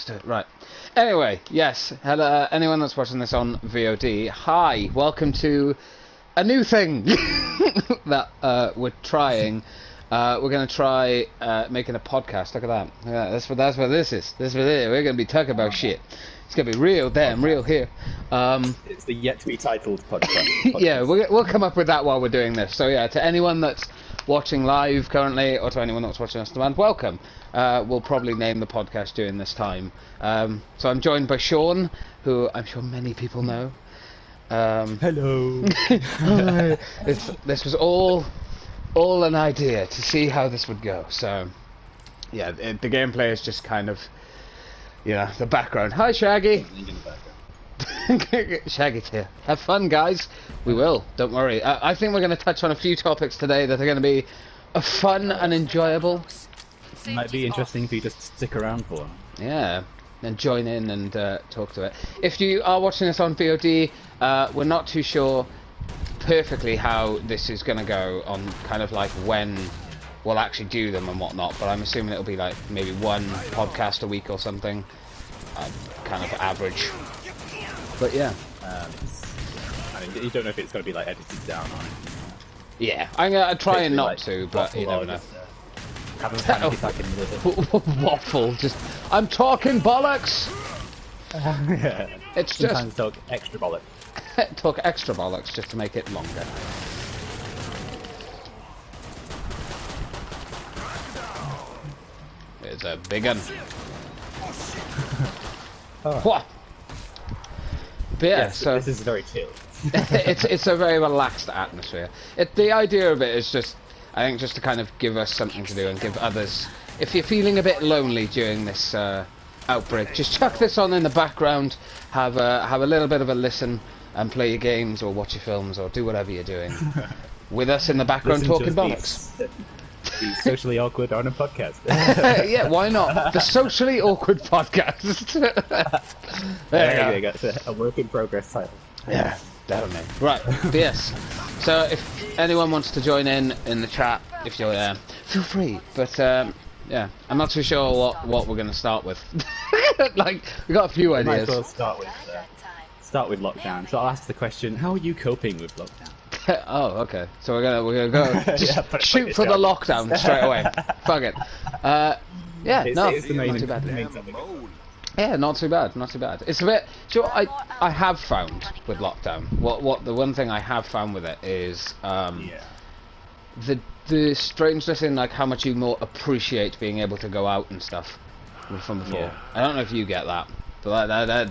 let's do it. Right. Anyway, yes. Hello, anyone that's watching this on VOD, hi. Welcome to a new thing that we're trying. We're going to try making a podcast. Look at that. Yeah, that's what this is. This is what it is. We're going to be talking about shit. It's going to be real damn real here. It's the yet to be titled podcast. Yeah, we'll come up with that while we're doing this. So yeah, to anyone that's watching live currently, or to anyone that's watching us on demand, welcome. We'll probably name the podcast during this time. So I'm joined by Sean, who I'm sure many people know. Hello. This was all an idea to see how this would go. So yeah, the gameplay is just kind of, the background. Hi, Shaggy. Shaggy's here. Have fun, guys. We will. Don't worry. I think we're going to touch on a few topics today that are going to be fun and enjoyable. It might be interesting for you to stick around for. Yeah, and join in and talk to it. If you are watching this on VOD, we're not too sure perfectly how this is going to go on kind of like when we'll actually do them and whatnot, but I'm assuming it'll be like maybe one podcast a week or something, kind of average. But yeah. I mean, you don't know if it's going to be like edited down or anything. Yeah, I'm going to try and not like, to, but you never know. Have a panic attack in the Waffle, just, I'm talking bollocks! yeah. It's Sometimes just... talk extra bollocks. talk extra bollocks just to make it longer. It's a big one. What? But yeah, yes, so this is very chill. it's a very relaxed atmosphere. The idea of it is just, I think, just to kind of give us something to do and give others. If you're feeling a bit lonely during this outbreak, just chuck this on in the background, have a little bit of a listen, and play your games or watch your films or do whatever you're doing with us in the background talking bollocks. Be socially awkward on a podcast. Yeah, why not? The socially awkward podcast. There you go. That's a work in progress title. Yeah, definitely. Right, yes. So if anyone wants to join in the chat, if you're there, feel free. But yeah, I'm not too sure what we're going to start with. Like, we got a few ideas. Might as well start with lockdown. So I'll ask the question: how are you coping with lockdown? Oh, okay. So we're gonna go just yeah, shoot for the lockdown straight away. Fuck it. Yeah, no, it's the main, not too bad. the main topic. Yeah, not too bad, not too bad. It's a bit. Sure, I have found with lockdown. What the one thing I have found with it is the strangeness in like how much you more appreciate being able to go out and stuff from before. Yeah. I don't know if you get that, but that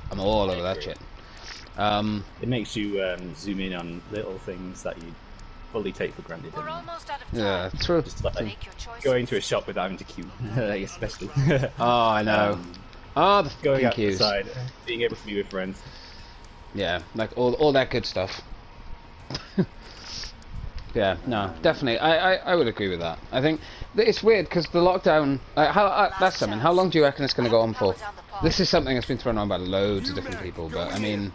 I'm all over that shit. It makes you zoom in on little things that you fully take for granted. We're almost out of time. Yeah, true. Just like Make your choice. going to a shop without having to queue, especially. Oh, I know. The Going fucking queues. outside, being able to be with friends. Yeah, like all that good stuff. Yeah, no, definitely. I would agree with that. I think it's weird because the lockdown. That's something. How long do you reckon it's going to go on for? This is something that's been thrown on by loads of different people, but I mean,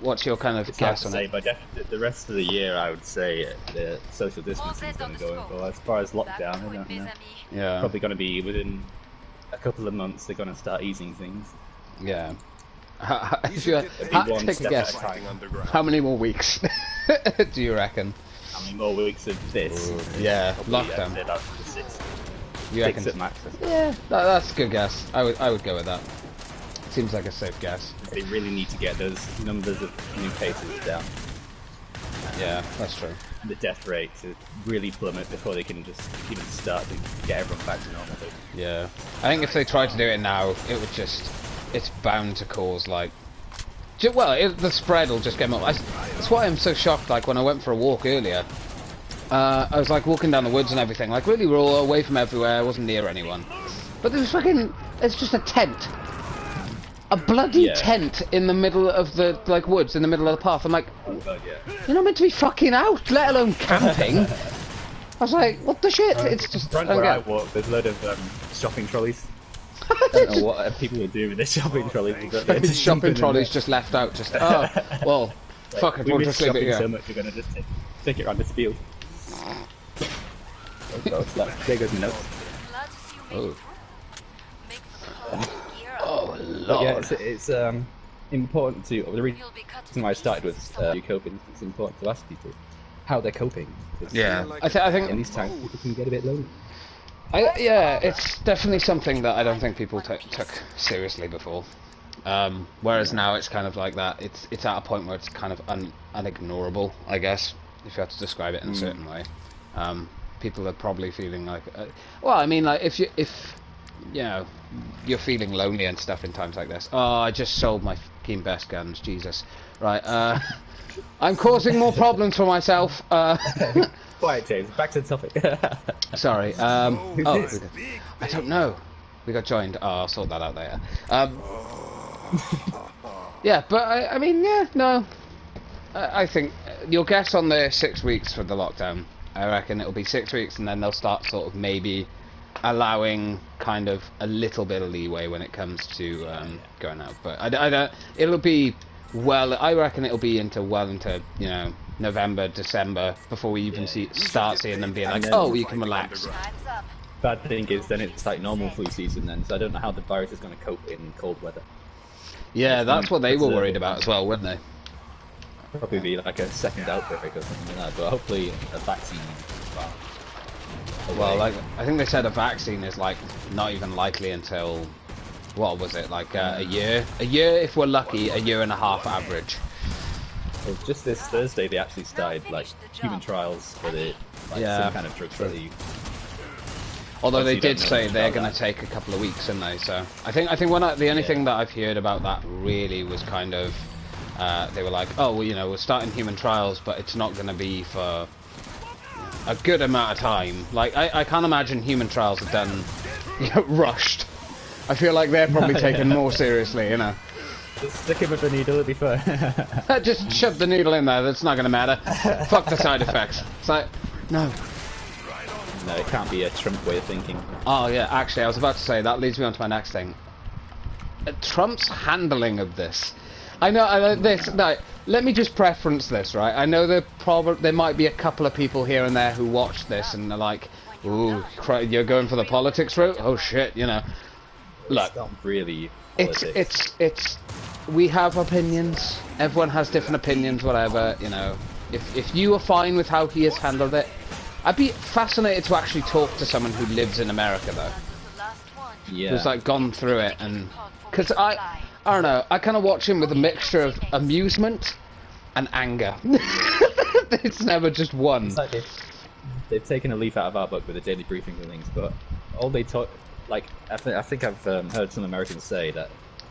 what's your kind of guess on it? But the rest of the year, I would say the social distancing is going to go on for. As far as lockdown, I don't know. Yeah, Probably going to be within a couple of months. They're going to start easing things. yeah. If you had to take a guess, how many more weeks do you reckon? How many more weeks of this? Yeah, Probably, lockdown. I'd say that's the six. You reckon? Six at max. Yeah, that's a good guess. I would go with that. Seems like a safe guess. They really need to get those numbers of new cases down. Yeah, that's true. The death rate to really plummet before they can just even start to get everyone back to normal. Yeah, I think if they tried to do it now, it would it's bound to cause like, the spread will just get more. That's why I'm so shocked. Like when I went for a walk earlier, I was like walking down the woods and everything, like really raw, away from everywhere. I wasn't near anyone, but there was it's just a tent. A bloody tent in the middle of the woods, in the middle of the path. I'm like, Oh god, yeah. you're not meant to be fucking out, let alone camping. I was like, what the shit? It's just Front where I walk, there's a load of shopping trolleys. I don't know what people are doing with their shopping trolleys. The shopping trolleys just left out. Just well, fuck it, we'll just leave it here. So much, we're gonna just take it around this field. There goes my notes. Oh. Oh But yeah, lord. it's important to. The reason why I started with you coping. It's important to ask people how they're coping. 'Cause Yeah, I think in these times, people can get a bit lonely. yeah, it's definitely something that I don't think people took seriously before. Whereas now it's kind of like that. It's at a point where it's kind of unignorable, I guess, if you have to describe it in a certain way. People are probably feeling like, well, I mean, like if you know you're feeling lonely and stuff in times like this. Oh, I just sold my fucking best guns, Jesus. Right, I'm causing more problems for myself. Quiet, James. Back to the topic. Sorry. Who's Oh, this? I don't know. We got joined. Oh, I'll sort that out later. Yeah, but I mean, yeah, no. I think your guess on the 6 weeks for the lockdown. I reckon it'll be 6 weeks, and then they'll start sort of maybe allowing kind of a little bit of leeway when it comes to going out. But I don't. It'll be well. I reckon it'll be into you know November, December before we even start seeing them being like, oh, you can relax. Bad thing is, then it's like normal flu season then, so I don't know how the virus is going to cope in cold weather. Yeah, that's what they were worried about as well, weren't they? Probably be like a second outbreak or something like that, but hopefully a vaccine. Well, like I think they said a vaccine is like not even likely until what was it, like a year? A year if we're lucky, a year and a half average. Well, just this Thursday they actually started like human trials for the some kind of drugs that they use. Although they did say they're going to take a couple of weeks, didn't they? So I think the only thing that I've heard about that really was kind of they were like, oh, well, you know, we're starting human trials, but it's not going to be for a good amount of time. Like I can't imagine human trials are done, you know, rushed. I feel like they're probably taken more seriously, you know. Just stick him with the needle, it'll be fine. Just shove the needle in there. That's not going to matter. Fuck the side effects. It's like, no. No, it can't be a Trump way of thinking. Oh yeah, actually, I was about to say that leads me on to my next thing. Trump's handling of this. I know this. No, let me just preference this, right? I know there might be a couple of people here and there who watch this and they're like, "Ooh, you're going for the politics route? Oh shit!" You know. Look, it's not really politics. It's. We have opinions. Everyone has different opinions. Whatever, you know. If you are fine with how he has handled it. I'd be fascinated to actually talk to someone who lives in America, though. Yeah. Who's like gone through it, and because I don't know, I kind of watch him with a mixture of amusement and anger. It's never just one. It's like they've taken a leaf out of our book with the daily briefings and things, but all they talk, like I think I've heard some Americans say that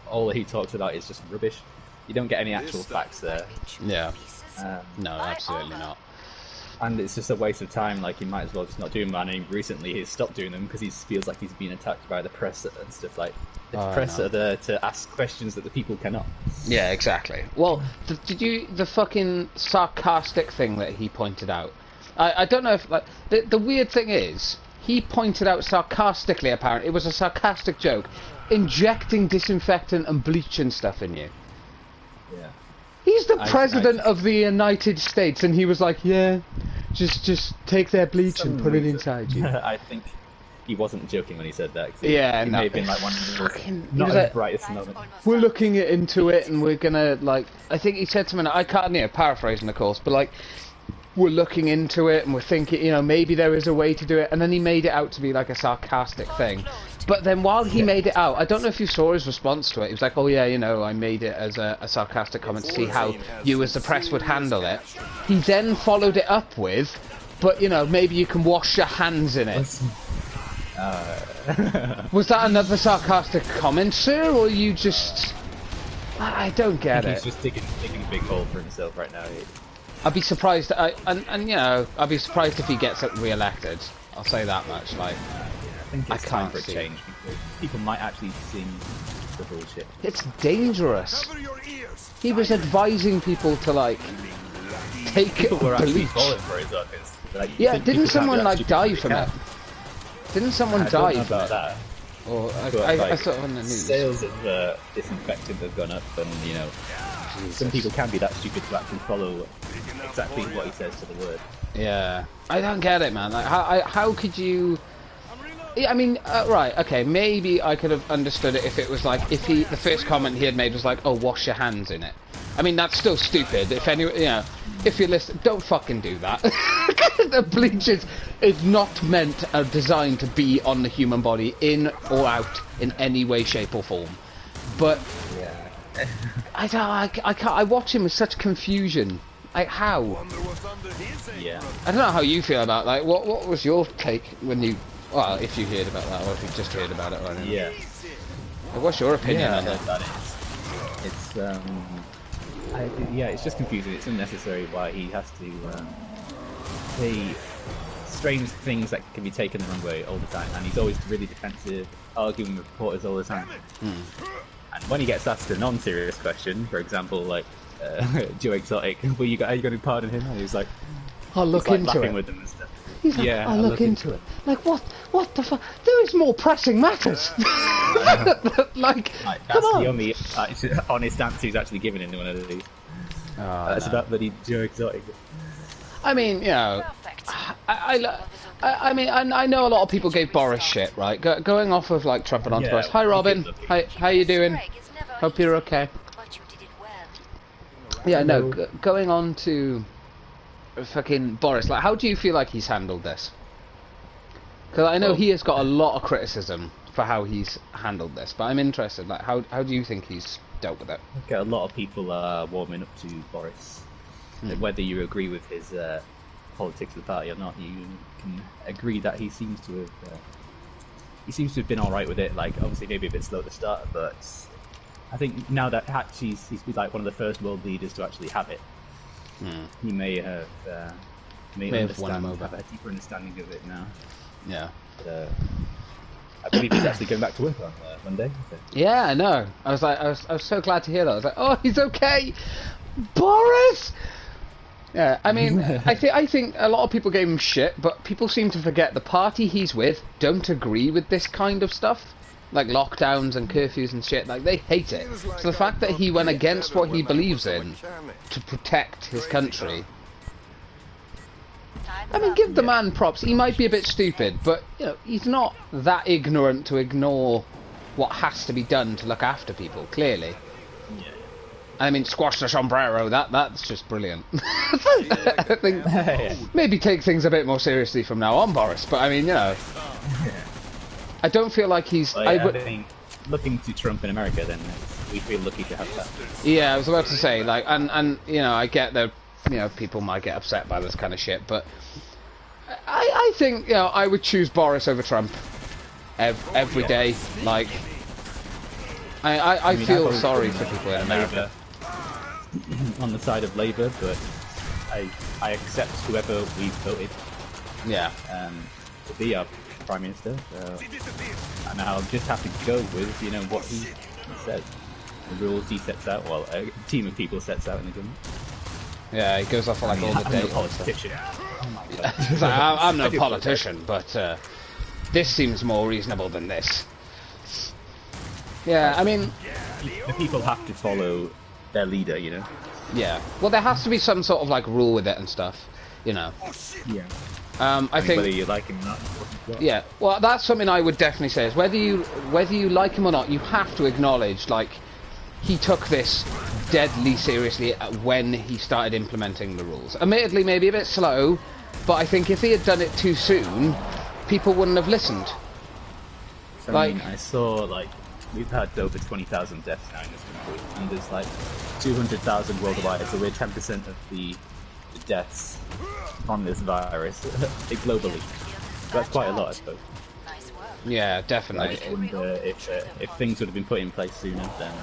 all that he talks about is just rubbish. You don't get any actual facts there. Yeah. No, absolutely not. And it's just a waste of time. Like, he might as well just not do them. And recently he's stopped doing them because he feels like he's been attacked by the press and stuff. Like, the press are there to ask questions that the people cannot. Yeah, exactly. Well, the fucking sarcastic thing that he pointed out? I don't know if, like, the weird thing is, he pointed out sarcastically, apparently, it was a sarcastic joke, injecting disinfectant and bleach and stuff in you. Yeah. He's the president of the United States, and he was like, "Yeah, just take their bleach and put it inside you." I think he wasn't joking when he said that. He may have been like one of the not his brightest moments. We're looking into it, and we're gonna like. I think he said something. I can't, paraphrasing, of course, but like, we're looking into it, and we're thinking, you know, maybe there is a way to do it. And then he made it out to be like a sarcastic thing. But then while he made it out, I don't know if you saw his response to it. He was like, "Oh yeah, you know, I made it as a sarcastic comment to see how you as the press would handle it." He then followed it up with, "But you know, maybe you can wash your hands in it." Was that another sarcastic comment, sir, or you just... I don't get it. He's just digging a big hole for himself right now. I'd be surprised, and you know, I'd be surprised if he gets re-elected. I'll say that much. Like, I think it's time for a change. People might actually see the bullshit. It's dangerous. He was advising people to like take it. We're actually falling for his office. Like, yeah, didn't someone like die from it? Didn't someone die from about it? That. Or I saw it on the news. Sales of disinfectant have gone up, and you know, some people can be that stupid to actually follow exactly what he says to the word. Yeah, I don't get it, man. Like, how could you? I mean, right, okay, maybe I could have understood it if it was like, if the first comment he had made was like, oh, wash your hands in it. I mean, that's still stupid. If any, you know, if you listen, don't fucking do that. The bleach is not meant or designed to be on the human body, in or out, in any way, shape or form. But Yeah. I can't. I watch him with such confusion. Like, how? Yeah. I don't know how you feel about, like, what was your take when you, well, if you heard about that, or if you just heard about it, or anything. Yeah. What's your opinion on I it? heard that it's yeah, it's just confusing. It's unnecessary why he has to say strange things that can be taken the wrong way all the time, and he's always really defensive, arguing with reporters all the time. And when he gets asked a non-serious question, for example, like Joe Exotic, are you going to pardon him? And he's like, I'll look like into laughing it. with them and stuff. He's like, Yeah, I'll look into it. Like, what the fuck? There is more pressing matters. Like, That's come on. the only honest answer he's actually given in one of these. It's No. about bloody Joe Exotic. I mean, you know, I mean, I know a lot of people gave Boris shit, right? Going off of like Trump and onto Yeah, Boris. Hi, Robin. Hi, how you doing? Hope you're okay. Yeah, no, going on to fucking Boris. Like, how do you feel like he's handled this? Because I know he has got a lot of criticism for how he's handled this, but I'm interested. Like, how do you think he's dealt with it? Okay, a lot of people are warming up to Boris. Whether you agree with his politics of the party or not, you can agree that he seems to have been all right with it. Like, obviously, maybe a bit slow at the start, but I think now that actually he's like one of the first world leaders to actually have it, he may have won him over. have a deeper understanding of it now. Yeah. But, I believe he's actually going back to work on Monday. So. Yeah, I know. I was so glad to hear that. I was like, oh, he's okay, Boris. Yeah, I mean, I think a lot of people gave him shit, but people seem to forget the party he's with don't agree with this kind of stuff, like lockdowns and curfews and shit. Like, they hate it. So the fact that he went against what he believes in to protect his country. I mean, give the man props. He might be a bit stupid, but you know, he's not that ignorant to ignore what has to be done to look after people. Clearly. Yeah. I mean, squash the sombrero. That's just brilliant. I think maybe take things a bit more seriously from now on, Boris. But I mean, you know, I don't feel like he's. Well, yeah, I think looking to Trump in America, then we feel lucky to have that. Yeah, I was about to say, like, and you know, I get that, you know, people might get upset by this kind of shit, but I think, you know, I would choose Boris over Trump every day. Like, I mean, feel sorry for people in America. On the side of Labour, but I accept whoever we voted Yeah. to be our Prime Minister, and I'll just have to go with, you know, what he says. The rules he sets out, well, a team of people sets out in the government. Yeah, he goes off on like all the I'm data. a politician. Oh my God. It's like, I'm no politician, but this seems more reasonable than this. Yeah, I mean, The people have to follow their leader, you know. yeah. Well, there has to be some sort of like rule with it and stuff, you know. Yeah. I think whether you like him or not. yeah. Well, that's something I would definitely say is whether you like him or not, you have to acknowledge like he took this deadly seriously when he started implementing the rules. Admittedly, maybe a bit slow, but I think if he had done it too soon, people wouldn't have listened. So, Like- I mean, I saw, like, we've had over 20,000 deaths now in this country, and there's like 200,000 worldwide, so we're 10% of the deaths from this virus globally. That's quite a lot, I suppose. Yeah, definitely. And if things would have been put in place sooner, then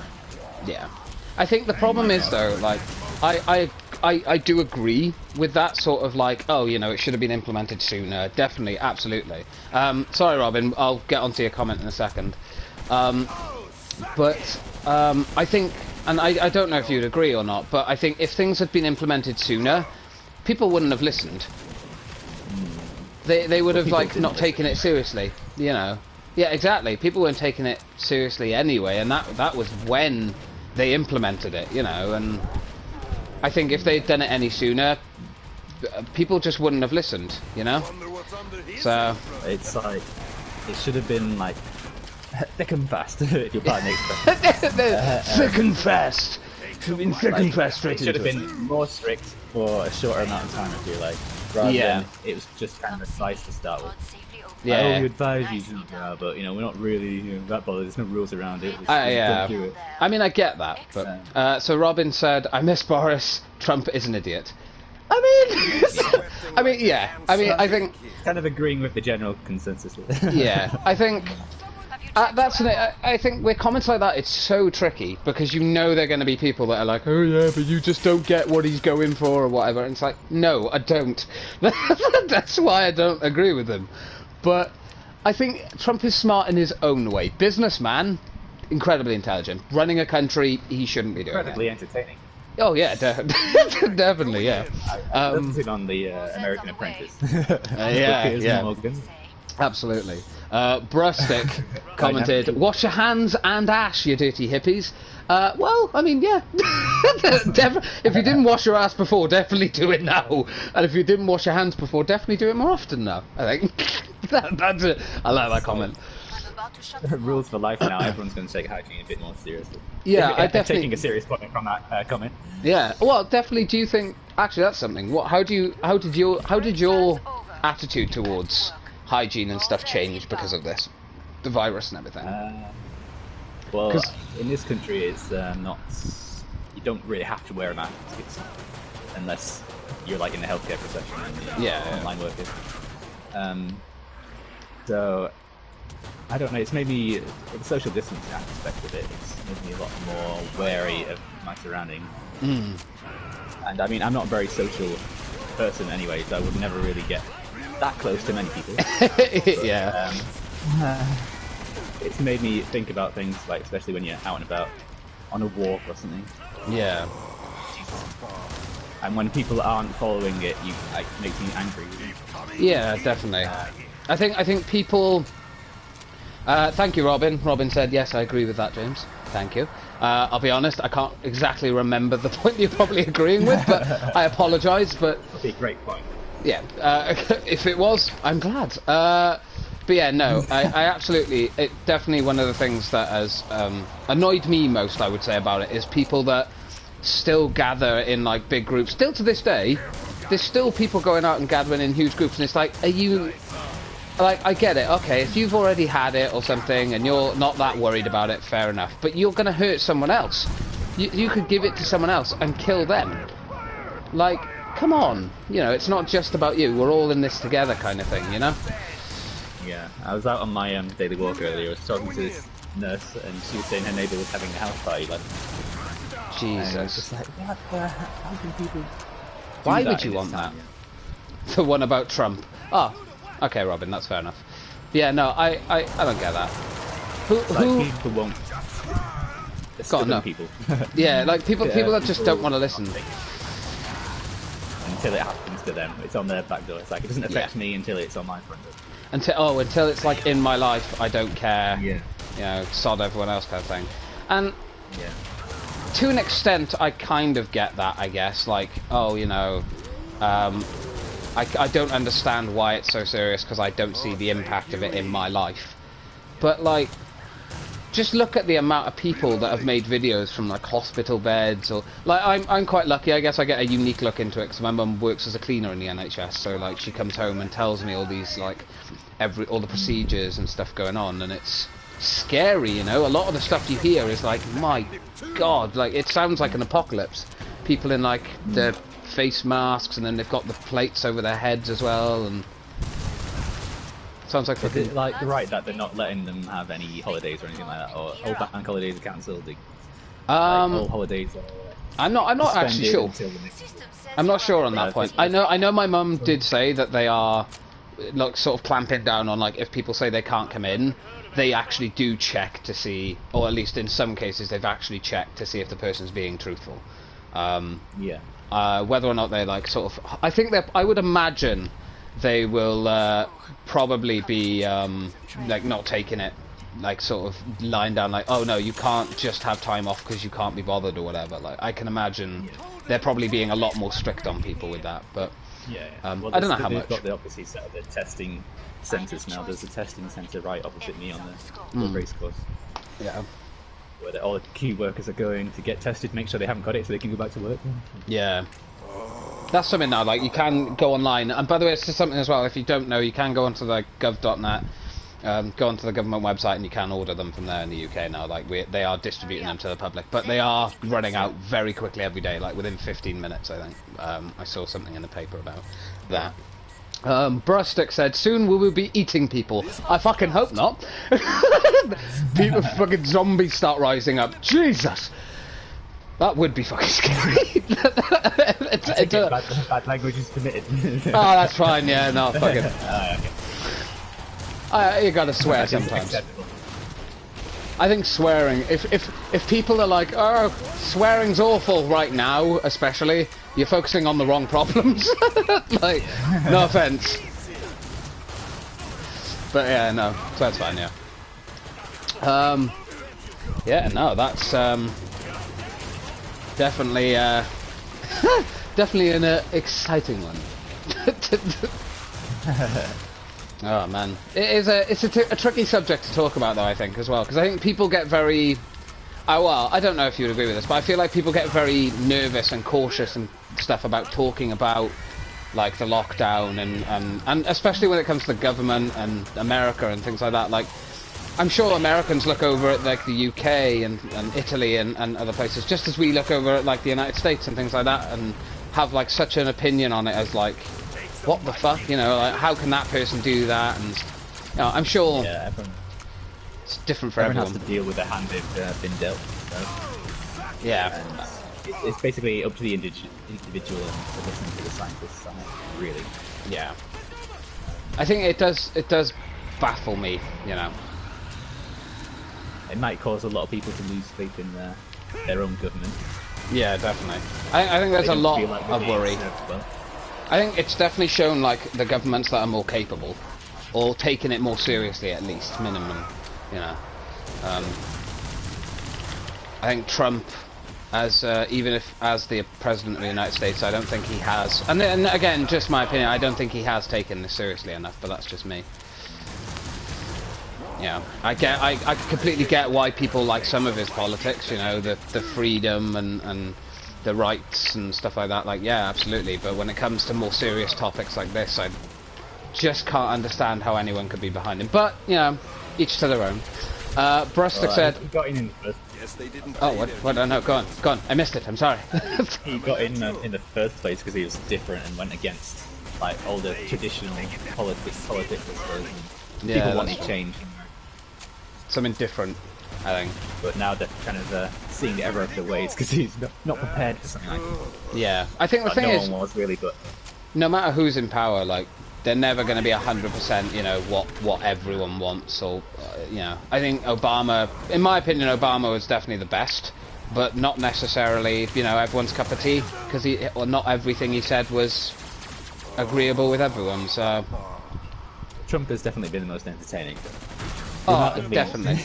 Yeah, I think the problem is though, like, I do agree with that sort of like, oh, you know, it should have been implemented sooner. Definitely, absolutely. Sorry, Robin, I'll get onto your comment in a second. But I think, and I don't know if you'd agree or not, but I think if things had been implemented sooner, people wouldn't have listened. They would have like not taken it seriously, you know. Yeah, exactly. People weren't taking it seriously anyway, and that was when they implemented it, you know. And I think if they'd done it any sooner, people just wouldn't have listened, you know. So it's like it should have been like thick and fast. If you're pardon the expression. Thick and fast. Should have been thick and fast straight It should into have it. been more strict for a shorter amount of time. I feel like, rather Yeah. than it was just kind of advice to start with. Yeah. Oh, we advise you to, but you know, we're not really that bothered. There's no rules around it. Just Yeah. don't do it. I mean, I get that, but so Robin said, "I miss Boris. Trump is an idiot." I mean, yeah. I mean, I think, Kind of agreeing with the general consensus. yeah. I think I think with comments like that, it's so tricky because you know they're going to be people that are like, "Oh yeah, but you just don't get what he's going for or whatever." And it's like, no, I don't. That's why I don't agree with him. But I think Trump is smart in his own way. Businessman, incredibly intelligent. Running a country, he shouldn't be doing Incredibly it. entertaining. Oh yeah, definitely, yeah. Listened on the American Apprentice. Yeah, Piers yeah. Morgan. Absolutely. Brustic commented, "Wash your hands and ash, you dirty hippies." Well, I mean, yeah. If you didn't wash your ass before, definitely do it now. And if you didn't wash your hands before, definitely do it more often now. I think that's it. I like that comment. Rules for life now. Everyone's going to take hygiene a bit more seriously. Yeah, I definitely taking a serious point from that comment. Yeah, well, definitely. Do you think? Actually, that's something. What? How did your attitude towards hygiene and stuff change because of this, the virus and everything? Well, 'Cause- in this country, it's not. You don't really have to wear a mask unless you're like in the healthcare profession and online workers. So I don't know. It's made me the social distancing aspect of it. It's made me a lot more wary of my surroundings. And I mean, I'm not a very social person anyway, so I would never really get that close to many people. Yeah. It's made me think about things like, especially when you're out and about on a walk or something. Yeah. And when people aren't following it, it makes me angry. Yeah, definitely. I think people. Thank you, Robin. Robin said, "Yes, I agree with that, James. Thank you." I'll be honest, I can't exactly remember the point you're probably agreeing with, but I apologise. But That'd be a great point. yeah, if it was, I'm glad. But yeah, no, I absolutely. It definitely one of the things that has annoyed me most, I would say, about it is people that still gather in like big groups. Still to this day, there's still people going out and gathering in huge groups, and it's like, are you? Like, I get it, okay, if you've already had it or something and you're not that worried about it, fair enough. But you're going to hurt someone else. You could give it to someone else and kill them. Like, come on. You know, it's not just about you. We're all in this together kind of thing, you know? Yeah, I was out on my daily walk earlier. I was talking to this nurse, and she was saying her neighbour was having a house party. Like, Jesus. and I was just like, what the? How can people? Why would you want that? The one about Trump. Oh, okay, Robin, that's fair enough. Yeah, no, I don't get that. Who? People won't. Go on, no. People. Yeah, like people that just don't want to listen. Until it happens to them, it's on their back door. It's like it doesn't affect me until it's on my front door. Until it's like in my life, I don't care. Yeah. You know, sod everyone else kind of thing. And Yeah. to an extent, I kind of get that, I guess. Like, oh, you know, I don't understand why it's so serious because I don't see the impact of it in my life. But, like, just look at the amount of people that have made videos from, like, hospital beds or... Like, I'm quite lucky. I guess I get a unique look into it because my mum works as a cleaner in the NHS. So, like, she comes home and tells me all these, like, all the procedures and stuff going on. And it's scary, you know? A lot of the stuff you hear is like, my God, like, it sounds like an apocalypse. People in, like, their face masks and then they've got the plates over their heads as well, and sounds like Is it like right that they're not letting them have any holidays or anything like that, or all bank holidays are cancelled? Like, all holidays are I'm not actually sure. I'm not sure on that point. I know my mum did say that they are like sort of clamping down on, like, if people say they can't come in, they actually do check to see, or at least in some cases they've actually checked to see if the person's being truthful. Yeah. Whether or not they like sort of, I would imagine they will probably be like not taking it, like sort of lying down like, oh no, you can't just have time off because you can't be bothered or whatever. Like, I can imagine they're probably being a lot more strict on people with that. But Yeah. I don't know how they've much. got the obviously set up their testing centres now. There's a testing centre right opposite me on the race course. Yeah. Where all the key workers are going to get tested, make sure they haven't got it so they can go back to work. Yeah. That's something now, like, you can go online, and by the way, it's just something as well, if you don't know, you can go onto the gov.net, go onto the government website, and you can order them from there in the UK now, like, they are distributing them to the public, but they are running out very quickly every day, like, within 15 minutes, I think. I saw something in the paper about that. Brustic said, soon we will be eating people. I fucking hope not. People, fucking zombies start rising up. Jesus! That would be fucking scary. Bad language is permitted. Oh, that's fine, yeah, no, fucking... Okay. You gotta swear sometimes. I think swearing, if people are like, oh, swearing's awful right now, especially, you're focusing on the wrong problems. Like, no offense. But yeah, no, so that's fine, yeah. Yeah, no, that's, definitely, definitely an exciting one. Oh man, it's a tricky subject to talk about though, I think, as well, because I think people get very, well, I don't know if you would agree with this, but I feel like people get very nervous and cautious and stuff about talking about like the lockdown and especially when it comes to the government and America and things like that. Like, I'm sure Americans look over at like the UK and Italy and other places just as we look over at like the United States and things like that and have like such an opinion on it as like, what the fuck, you know, like how can that person do that? And you know, I'm sure it's different for everyone. Everyone has to deal with the hand they've been dealt. So. Yeah. It's basically up to the individual and to listen to the scientists on it, really. Yeah. I think it does baffle me, you know. It might cause a lot of people to lose faith in their own government. Yeah, definitely. I think there's a lot of worry. I think it's definitely shown like the governments that are more capable, or taking it more seriously at least, minimum. You know, I think Trump, as even if as the president of the United States, I don't think he has. And again, just my opinion, I don't think he has taken this seriously enough. But that's just me. Yeah, I completely get why people like some of his politics. You know, the freedom and the rights and stuff like that, like, yeah, absolutely, but when it comes to more serious topics like this, I just can't understand how anyone could be behind him. But, you know, each to their own. Brustic said... He got in first. Yes, they didn't. Oh, what? No, go on. I missed it, I'm sorry. He got in the first place because he was different and went against, like, all the traditional politics, I suppose. Yeah, people wanted change. Something different, I think. But now they're kind of seeing the error of their ways because he's not prepared for something like that. Yeah, I think the thing is, no one was really, but no matter who's in power, like, they're never going to be 100%, you know, what everyone wants, or, you know, I think Obama, in my opinion, Obama was definitely the best, but not necessarily, you know, everyone's cup of tea, because not everything he said was agreeable with everyone, so... Trump has definitely been the most entertaining. Oh, definitely.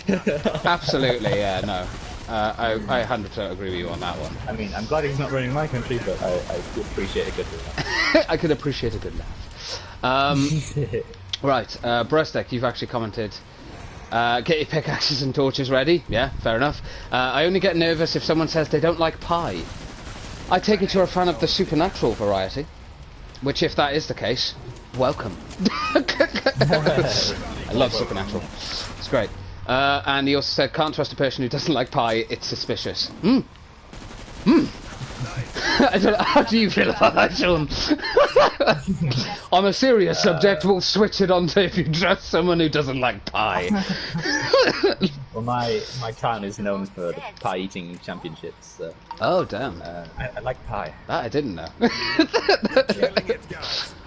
Absolutely, yeah, no. I 100% agree with you on that one. I mean, I'm glad he's not running my country, but I do appreciate a good laugh. I could appreciate a good laugh. Right, Brustek, you've actually commented, get your pickaxes and torches ready. Yeah, fair enough. I only get nervous if someone says they don't like pie. I take it you're a fan of the supernatural variety, which, if that is the case, welcome. I love supernatural. It's great. And he also said, can't trust a person who doesn't like pie, it's suspicious. I don't know, how do you feel about that, Sean? On a serious subject, we'll switch it on to if you trust someone who doesn't like pie. Well, my town is known for the pie eating championships. So, oh, damn. I like pie. That I didn't know.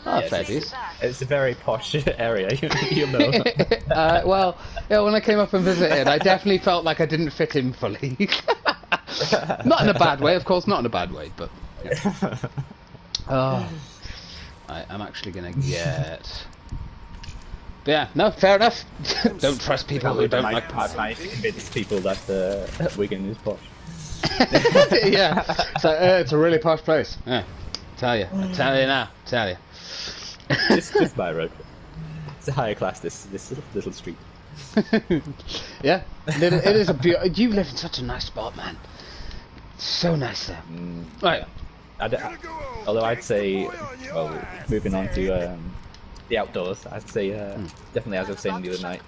Oh, yes, fair dues. It's a very posh area, you know. Well, yeah, when I came up and visited, I definitely felt like I didn't fit in fully. Not in a bad way, of course, not in a bad way, but... Yeah. Oh, I'm actually going to get... But yeah, no, fair enough. Don't trust people who don't like pie. I might convince people that Wigan is posh. Yeah, so, it's a really posh place. Yeah, I tell you now, just by road. It's a higher class. This little street. Yeah, it is a beautiful. You live in such a nice spot, man. So nice there. Right. Although I'd say, well, moving on to the outdoors, I'd say definitely, as I was saying the other night,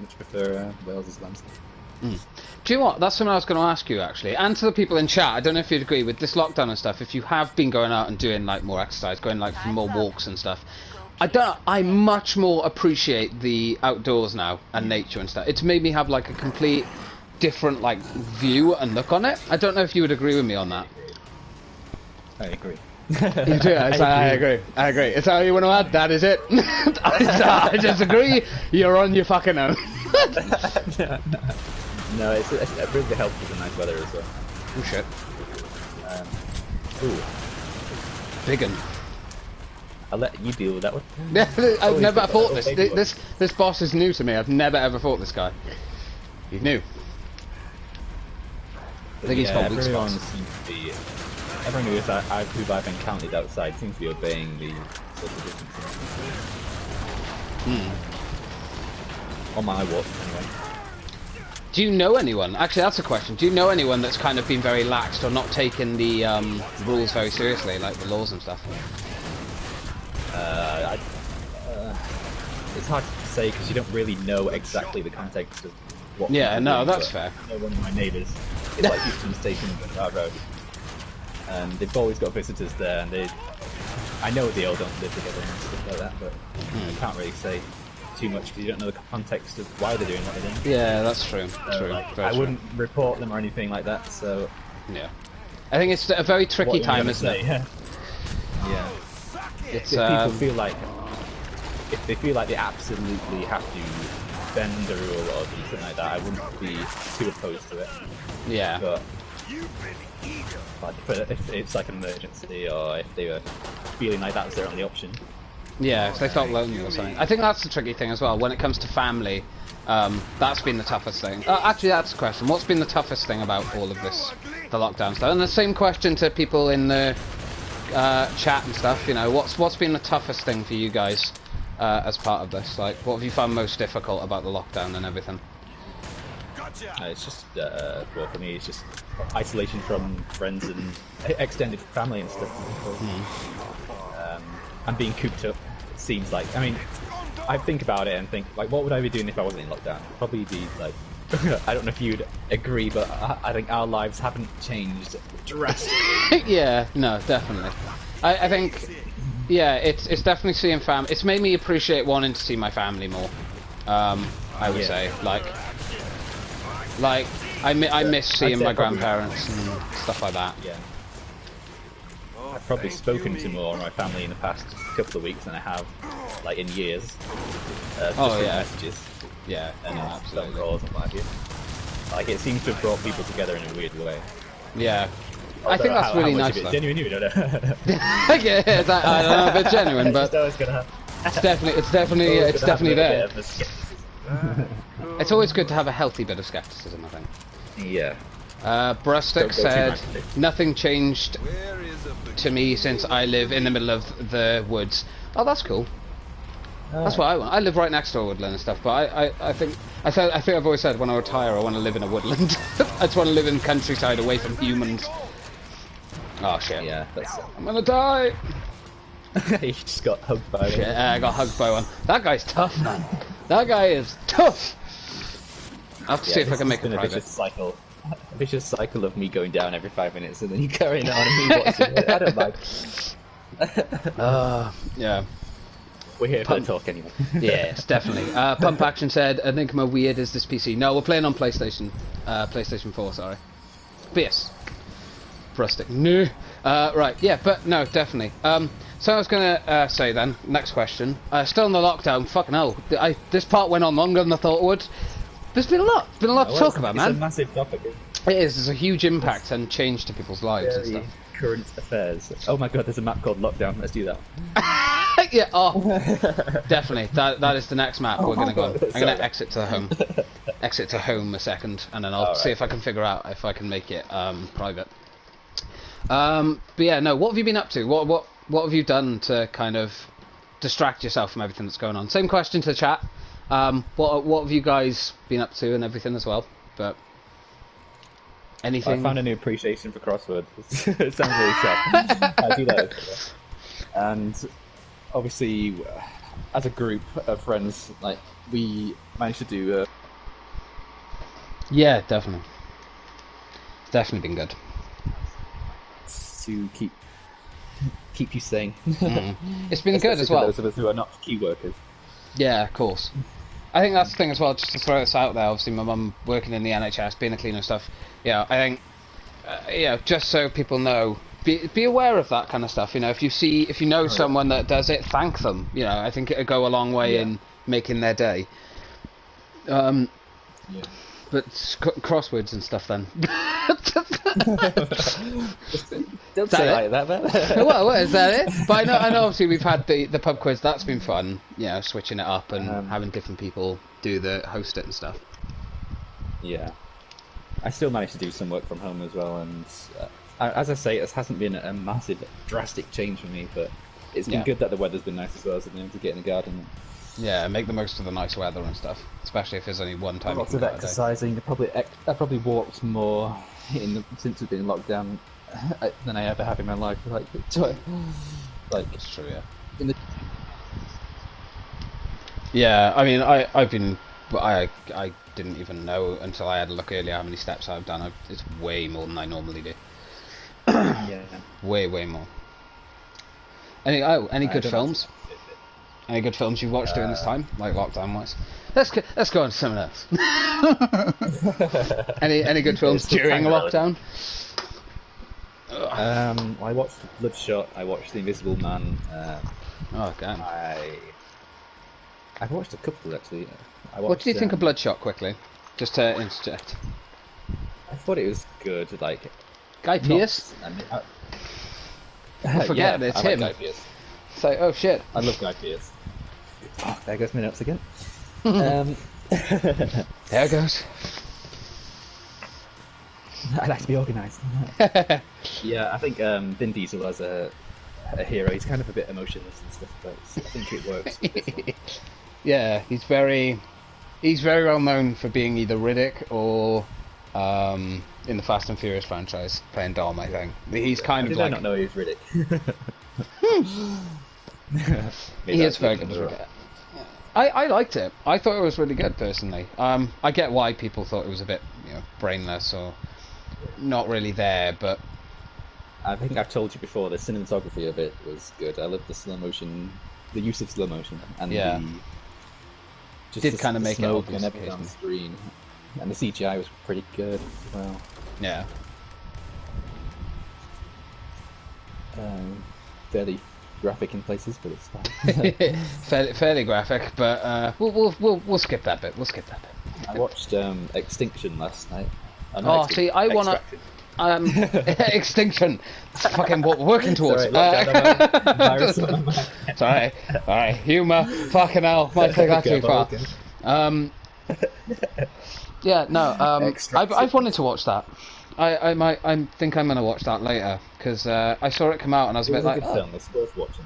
much prefer Wales's landscape. Do you know what? That's something I was going to ask you actually, and to the people in chat. I don't know if you'd agree with this lockdown and stuff. If you have been going out and doing like more exercise, going like for more walks and stuff, I much more appreciate the outdoors now and nature and stuff. It's made me have like a complete different like view and look on it. I don't know if you would agree with me on that. I agree. You do? I agree. It's how you want to add. That is it. I disagree. You're on your fucking own. No, it really helps with the nice weather as well. Oh shit. Big un. I'll let you deal with that one. Yeah, I've never fought this. This boss is new to me. I've never ever fought this guy. He's new. I think he's got weak spots. Everyone who I've encountered outside seems to be obeying the social distancing. On my walk, anyway. Do you know anyone? Actually, that's a question. Do you know anyone that's kind of been very laxed or not taken the rules very seriously, like the laws and stuff? It's hard to say because you don't really know exactly the context of what. Yeah, no, that's fair. I know one of my neighbours is like Houston Station on our road, and they've always got visitors there, and I know they all don't live together and stuff like that, but you can't really say too much because you don't know the context of why they're doing what they're doing. Yeah, that's true. I wouldn't report them or anything like that. So yeah, I think it's a very tricky time, isn't it? Yeah. It's, if people feel like if they feel like they absolutely have to bend the rule or do something like that, I wouldn't be too opposed to it. Yeah. But if it's like an emergency or if they were feeling like that was their only option. Yeah, if they felt lonely or something. I think that's the tricky thing as well. When it comes to family, that's been the toughest thing. Actually, that's the question. What's been the toughest thing about all of this, the lockdown stuff? And the same question to people in the chat and stuff. You know, what's been the toughest thing for you guys as part of this? Like, what have you found most difficult about the lockdown and everything? It's just, well, for me, it's just isolation from friends and extended family and stuff. And being cooped up, it seems like. I mean, I think about it and think, like, what would I be doing if I wasn't in lockdown? Probably be, like, I don't know if you'd agree, but I think our lives haven't changed drastically. Yeah, no, definitely. I think, yeah, it's definitely seeing family. It's made me appreciate wanting to see my family more, I would say. Like I miss seeing my grandparents and stuff like that. Yeah. I've probably spoken to more of my family in the past couple of weeks than I have, like, in years. Just through messages. Yeah, and absolutely. Calls and what have you. Like, it seems to have brought people together in a weird way. Yeah. I think that's really nice. It's genuine, you don't know. Yeah, I don't know if it's genuine, but it's definitely there. It's always good to have a healthy bit of skepticism, I think. Yeah. Brustic said, nothing changed to me since I live in the middle of the woods. Oh, that's cool. That's what I want. I live right next to a woodland and stuff, but I think I've always said when I retire I want to live in a woodland. I just want to live in countryside away from humans. Oh shit. Yeah, I'm gonna die! He just got hugged by one. Shit, I got hugged by one. That guy's tough, man. That guy is tough! I'll have to see if I can make a private. A vicious cycle of me going down every 5 minutes and then you carrying on and me watching it. I don't mind. Yeah. We're here to talk anyway. Yes, definitely. Pump Action said, Enigma weird is this PC. No, we're playing on PlayStation. PlayStation 4, sorry. But yes. Rustic. No. Right, yeah, but no, definitely. So I was going to say then, next question. Still in the lockdown, fucking hell. This part went on longer than I thought it would. There's been a lot. There's been a lot to talk about, man. It's a massive topic. It is. There's a huge impact and change to people's lives and stuff. Current affairs. Oh my god, there's a map called Lockdown. Let's do that. Yeah, definitely. That is the next map we're going to go on. I'm going to exit to home. Exit to home a second, and then I'll see if I can figure out if I can make it private. But yeah, no. What have you been up to? What have you done to kind of distract yourself from everything that's going on. Same question to the chat. What have you guys been up to and everything as well? But anything? I found a new appreciation for crosswords. It sounds really sad. I do that. And obviously, as a group of friends, like we managed to do. Yeah, definitely. Definitely been good. To keep you sane. It's been good as well. For those of us who are not key workers. Yeah, of course. I think that's the thing as well, just to throw this out there. Obviously, my mum working in the NHS, being a cleaner and stuff. Yeah, I think, just so people know, be aware of that kind of stuff. You know, if you know someone that does it, thank them. You know, I think it'll go a long way in making their day. But crosswords and stuff then. Don't say it like that, man. Well, what is that it? But I know obviously we've had the pub quiz, that's been fun, you know, switching it up and having different people host it and stuff. Yeah. I still managed to do some work from home as well, and as I say, it hasn't been a massive, drastic change for me, but it's been good that the weather's been nice as well, so I've been able to get in the garden. Yeah, make the most of the nice weather and stuff, especially if there's only one time. Lots of exercising. I probably walked more since we've been in lockdown than I ever have in my life. Like it's true, yeah. Yeah, I mean, I didn't even know until I had a look earlier how many steps I've done. It's way more than I normally do. Yeah. Way more. Any good films? Any good films you've watched during this time, like lockdown wise? Let's go on to something else. any good films during lockdown? I watched Bloodshot. I watched The Invisible Man. Oh, damn. I've watched a couple actually. What did you think of Bloodshot? Quickly, just to interject. I thought it was good. Like Guy Pearce. I forget it's him. Like Guy Pearce. It's like, oh shit. I love Guy Pearce. Oh, there goes my notes again. There it goes. I like to be organised. Yeah, I think Vin Diesel as a hero, he's kind of a bit emotionless and stuff, but I think it works. Yeah, he's very well known for being either Riddick or in the Fast and Furious franchise playing Dom. I think he's kind of like. I not know he was Riddick. He is very good as Riddick. I liked it. I thought it was really good personally. I get why people thought it was a bit, brainless or not really there, but I think I've told you before the cinematography of it was good. I love the slow motion, the use of slow motion, and did kind of make it obvious on screen, and the CGI was pretty good as well. Yeah. Fairly graphic in places, but it's fine. fairly graphic, but we'll skip that bit. I watched Extinction last night. See, I wanna Extinction. It's fucking what we're working towards. Sorry, alright, humour. Fucking hell, might take that too far. Yeah, no. I've wanted to watch that. I think I'm gonna watch that later because I saw it come out and I was a bit like. It's a good film. It's worth watching.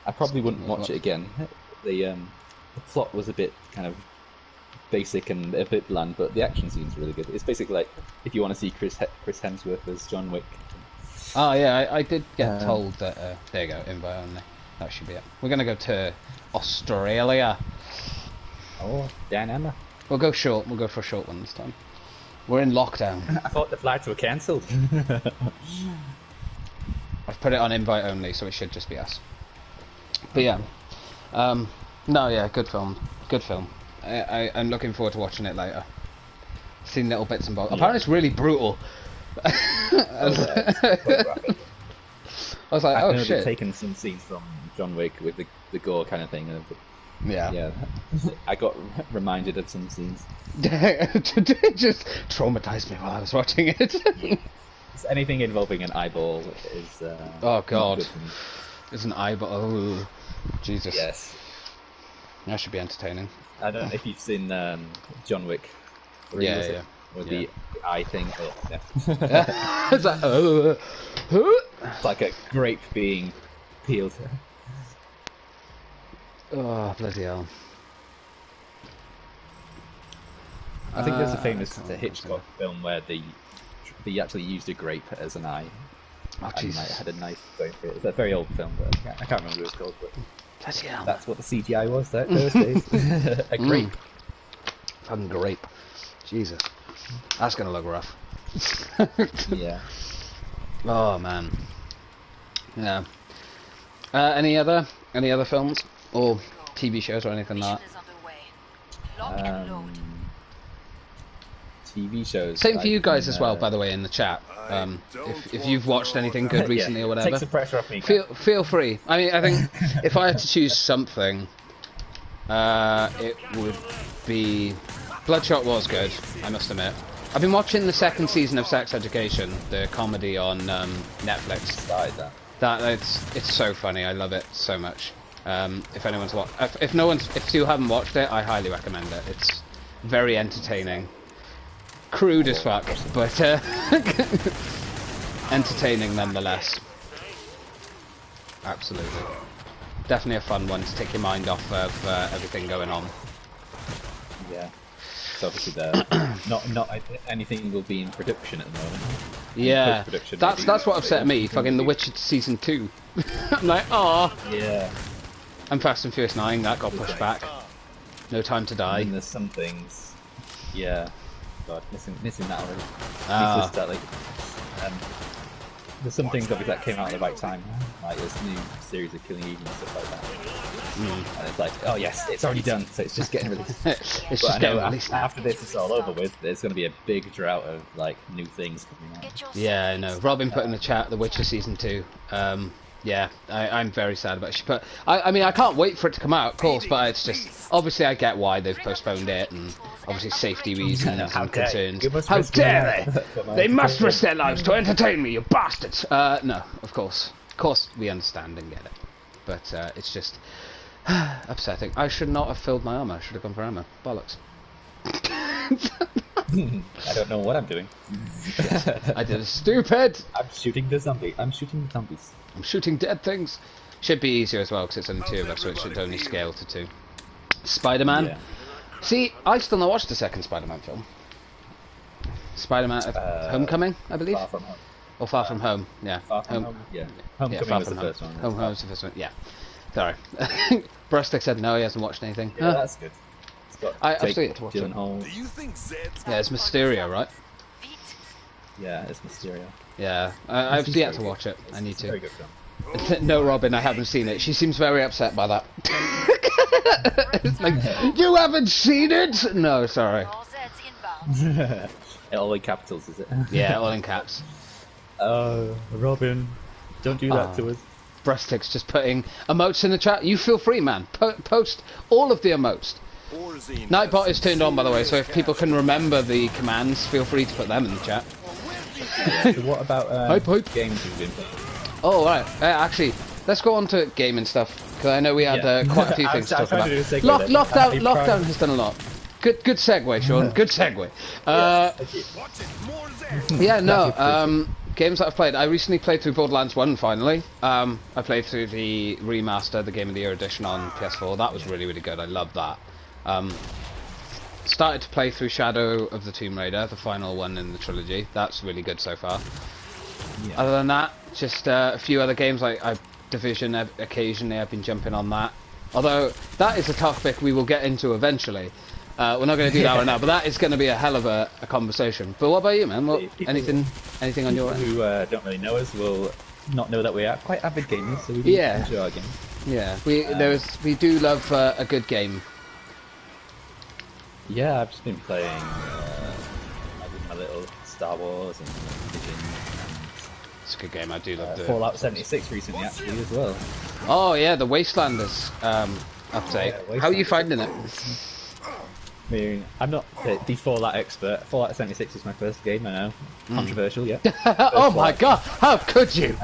I probably wouldn't watch it again. The plot was a bit kind of basic and a bit bland, but the action scene's really good. It's basically like if you want to see Chris Hemsworth as John Wick. Oh yeah, I did get told that. There you go, invite only. That should be it. We're gonna go to Australia. Oh, down under. We'll go short. We'll go for a short one this time. We're in lockdown. I thought the flights were cancelled. I've put it on invite only, so it should just be us. But yeah, no, yeah, good film. Good film. I'm looking forward to watching it later. Seen little bits and bobs. Yeah. Apparently, it's really brutal. I was like, oh shit. I've taken some scenes from John Wick with the gore kind of thing. Yeah. I got reminded of some scenes. It just traumatized me while I was watching it. Anything involving an eyeball is. Oh god. It's an eyeball. Oh, Jesus. Yes. That should be entertaining. I don't know if you've seen John Wick. Yeah. Or the eye thing. Yeah. It's like, it's like a grape being peeled. Oh, bloody hell. I think there's a I famous can't remember Hitchcock film where they actually used a grape as an eye. Oh, And Jesus. had a knife going through it. It's a very old film, but I can't remember what it's called. But Bloody hell. that's what the CGI was those days. A grape. Fucking grape. Jesus. That's gonna look rough. Yeah. Oh, man. Yeah. Any other films? Or TV shows or anything like that? TV shows. Same for you guys as well, by the way, in the chat. If you've watched anything good recently or whatever, Takes the pressure off me. feel free. I mean, I think if I had to choose something, it would be Bloodshot was good, I must admit. I've been watching the second season of Sex Education, the comedy on Netflix. Started that. It's so funny. I love it so much. If anyone's if you haven't watched it, I highly recommend it. It's very entertaining. Crude as fuck, but entertaining nonetheless. Absolutely. Definitely a fun one to take your mind off of everything going on. Yeah. So obviously not anything will be in production at the moment. Yeah, that's what upset me. Fucking The Witcher season 2. I'm like, oh. Yeah. And Fast and Furious 9 that got pushed back. No Time to Die. And there's some things. Yeah. God, missing that already. There's some things obviously that came out at the right time, like this new series of Killing Eve and stuff like that. And it's like, oh yes, it's already done, so it's just getting released. After this is all over with, there's going to be a big drought of like new things coming out. Yeah, I know. Robin put in the chat The Witcher season 2. Yeah, I'm very sad about it. But I mean, I can't wait for it to come out, of course. But it's just obviously I get why they've postponed it, and obviously safety reasons and concerns. How dare they? They must risk their lives to entertain me, you bastards! No, of course we understand and get it, but it's just upsetting. I should not have filled my armor. I should have gone for ammo. Bollocks. I don't know what I'm doing. I did a stupid. I'm shooting the zombie. I'm shooting zombies. I'm shooting dead things. Should be easier as well because it's only 2 of us, so it should only scale to 2. Spider-Man. Yeah. See, I still not watched the second Spider-Man film. Spider-Man Homecoming, I believe. Far From Home. Or Far From Home. Yeah. Far From Home. Yeah. Homecoming was the first one. Homecoming was the first one. Yeah. Sorry. Brustic said no, he hasn't watched anything. Yeah, that's good. I've still yet to watch it. Yeah, it's Mysterio, right? Yeah, it's Mysterio. Yeah, I've still yet to watch it. I need to. Very good film. No, Robin, I haven't seen it. She seems very upset by that. It's like, you haven't seen it? No, sorry. All in capitals, is it? Yeah, all in caps. Oh, Robin, don't do that to us. Brustic's just putting emotes in the chat. You feel free, man. Post all of the emotes. Nightbot is turned on, by the way, so if people can remember the commands, feel free to put them in the chat. Yeah, so what about games you've been playing? Oh, right. Actually, let's go on to gaming stuff, because I know we had quite a few things to talk about. Lockdown has done a lot. Good segue, Sean. Good segue. Yeah, no, games that I've played. I recently played through Borderlands 1, finally. I played through the remaster, the Game of the Year edition on PS4. That was really, really good. I loved that. Started to play through Shadow of the Tomb Raider, the final one in the trilogy. That's really good so far. Yeah. Other than that, just a few other games like Division. Occasionally, I've been jumping on that. Although that is a topic we will get into eventually. We're not going to do that right now, but that is going to be a hell of a conversation. But what about you, man? Anything on your end? Who don't really know us will not know that we are quite avid gamers, so we do enjoy our games. Yeah, we do love a good game. Yeah, I've just been playing my little Star Wars and Division. It's a good game. I do love Fallout 76 recently, actually, as well. Oh yeah, the Wastelanders update. Yeah, how are you finding it? I mean, I'm not the Fallout expert. Fallout 76 is my first game, I know. Controversial, yeah. Oh my god, how could you?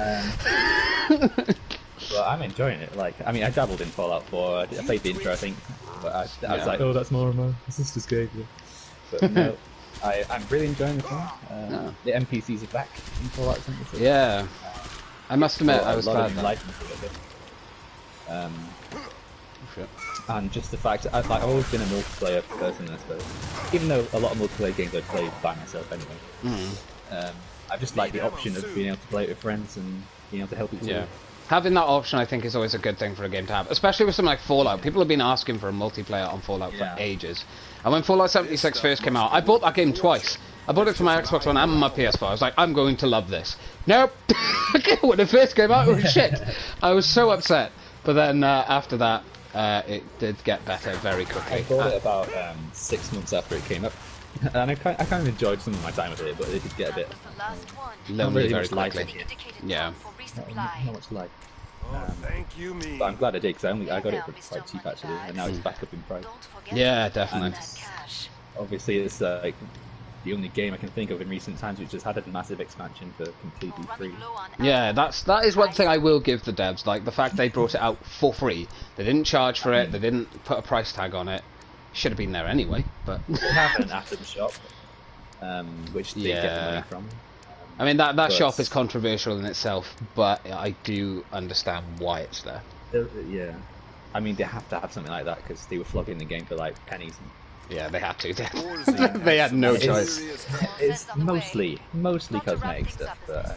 Well, I'm enjoying it. Like, I mean, I dabbled in Fallout 4. I played the intro, I think. But I was like, oh, that's more of my sister's game. Yeah. But no, I'm really enjoying the film. The NPCs are back in Fallout 76. Yeah. I must admit, I was glad that. Shit. And just the fact that I've always been a multiplayer person, I suppose. Even though a lot of multiplayer games I play by myself anyway. I just like the option of being able to play it with friends and being able to help each other. Yeah. Having that option, I think, is always a good thing for a game to have, especially with something like Fallout. People have been asking for a multiplayer on Fallout for ages. And when Fallout 76 first came out, I bought that game twice. I bought it for my Xbox One and my PS4. I was like, I'm going to love this. Nope. When it first came out, it was shit. I was so upset. But then after that, it did get better very quickly. I bought it about 6 months after it came up. And I kind of enjoyed some of my time with it, but it did get a bit lonely very quickly. Yeah. Not much like. But I'm glad I did, because I got it for quite cheap actually, and now it's back up in price. Yeah, definitely. And obviously, it's like the only game I can think of in recent times which has had a massive expansion for completely free. Yeah, that is one thing I will give the devs, like the fact they brought it out for free. They didn't charge for it, they didn't put a price tag on it. Should have been there anyway, but they have an after the shop, which they get the money from. I mean, that shop is controversial in itself, but I do understand why it's there. Yeah. I mean, they have to have something like that because they were flogging the game for like pennies. Yeah, they had to. They had no choice. It's mostly cosmetic stuff, but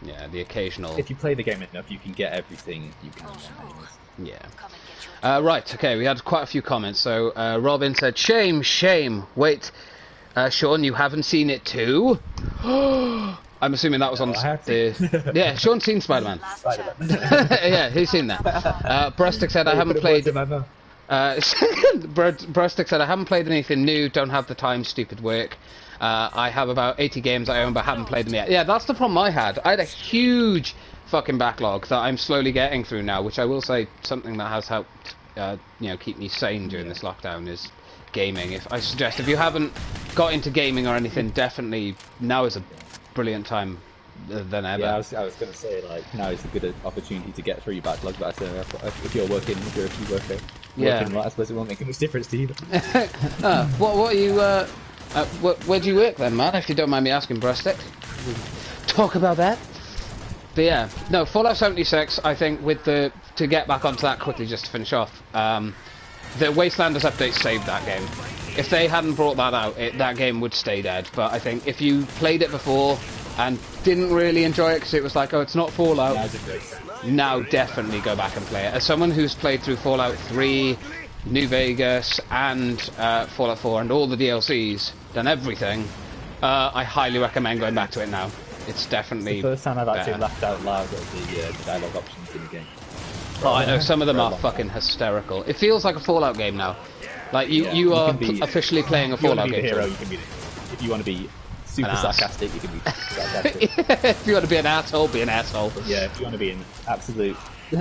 yeah, the occasional. If you play the game enough, you can get everything you can want anyways. Yeah. Right, okay, we had quite a few comments. So, Robin said, shame, shame. Wait, Sean, you haven't seen it too? I'm assuming that was on the... Yeah, Sean's seen Spider-Man. Yeah, he's seen that. Brustic said, I haven't played... Brustic said, I haven't played anything new, don't have the time, stupid work. I have about 80 games I own, but haven't played them yet. Yeah, that's the problem I had. I had a huge fucking backlog that I'm slowly getting through now, which I will say something that has helped, keep me sane during this lockdown is gaming. If you haven't got into gaming or anything, definitely now is a brilliant time than ever. Yeah, I was going to say, like, now is a good opportunity to get through your backlog, but if you're working, if you're a key worker, I suppose it won't make much difference to you. What are you, where do you work then, man, if you don't mind me asking, Brustic? Talk about that. But yeah, no, Fallout 76, I think, to get back onto that quickly, just to finish off, the Wastelanders update saved that game. If they hadn't brought that out, that game would stay dead. But I think if you played it before and didn't really enjoy it because it was like, oh, it's not Fallout, now definitely go back and play it. As someone who's played through Fallout 3, New Vegas, and Fallout 4, and all the DLCs, done everything, I highly recommend going back to it now. It's definitely it's the first time I've actually laughed out loud at the dialogue options in the game. Oh, I know, some of them are fucking hysterical. It feels like a Fallout game now. Like, you are officially playing a Fallout game. If you want to be the hero, you can be the hero. If you want to be super sarcastic, you can be sarcastic. If you want to be an asshole, be an asshole. Yeah, if you want to be an absolute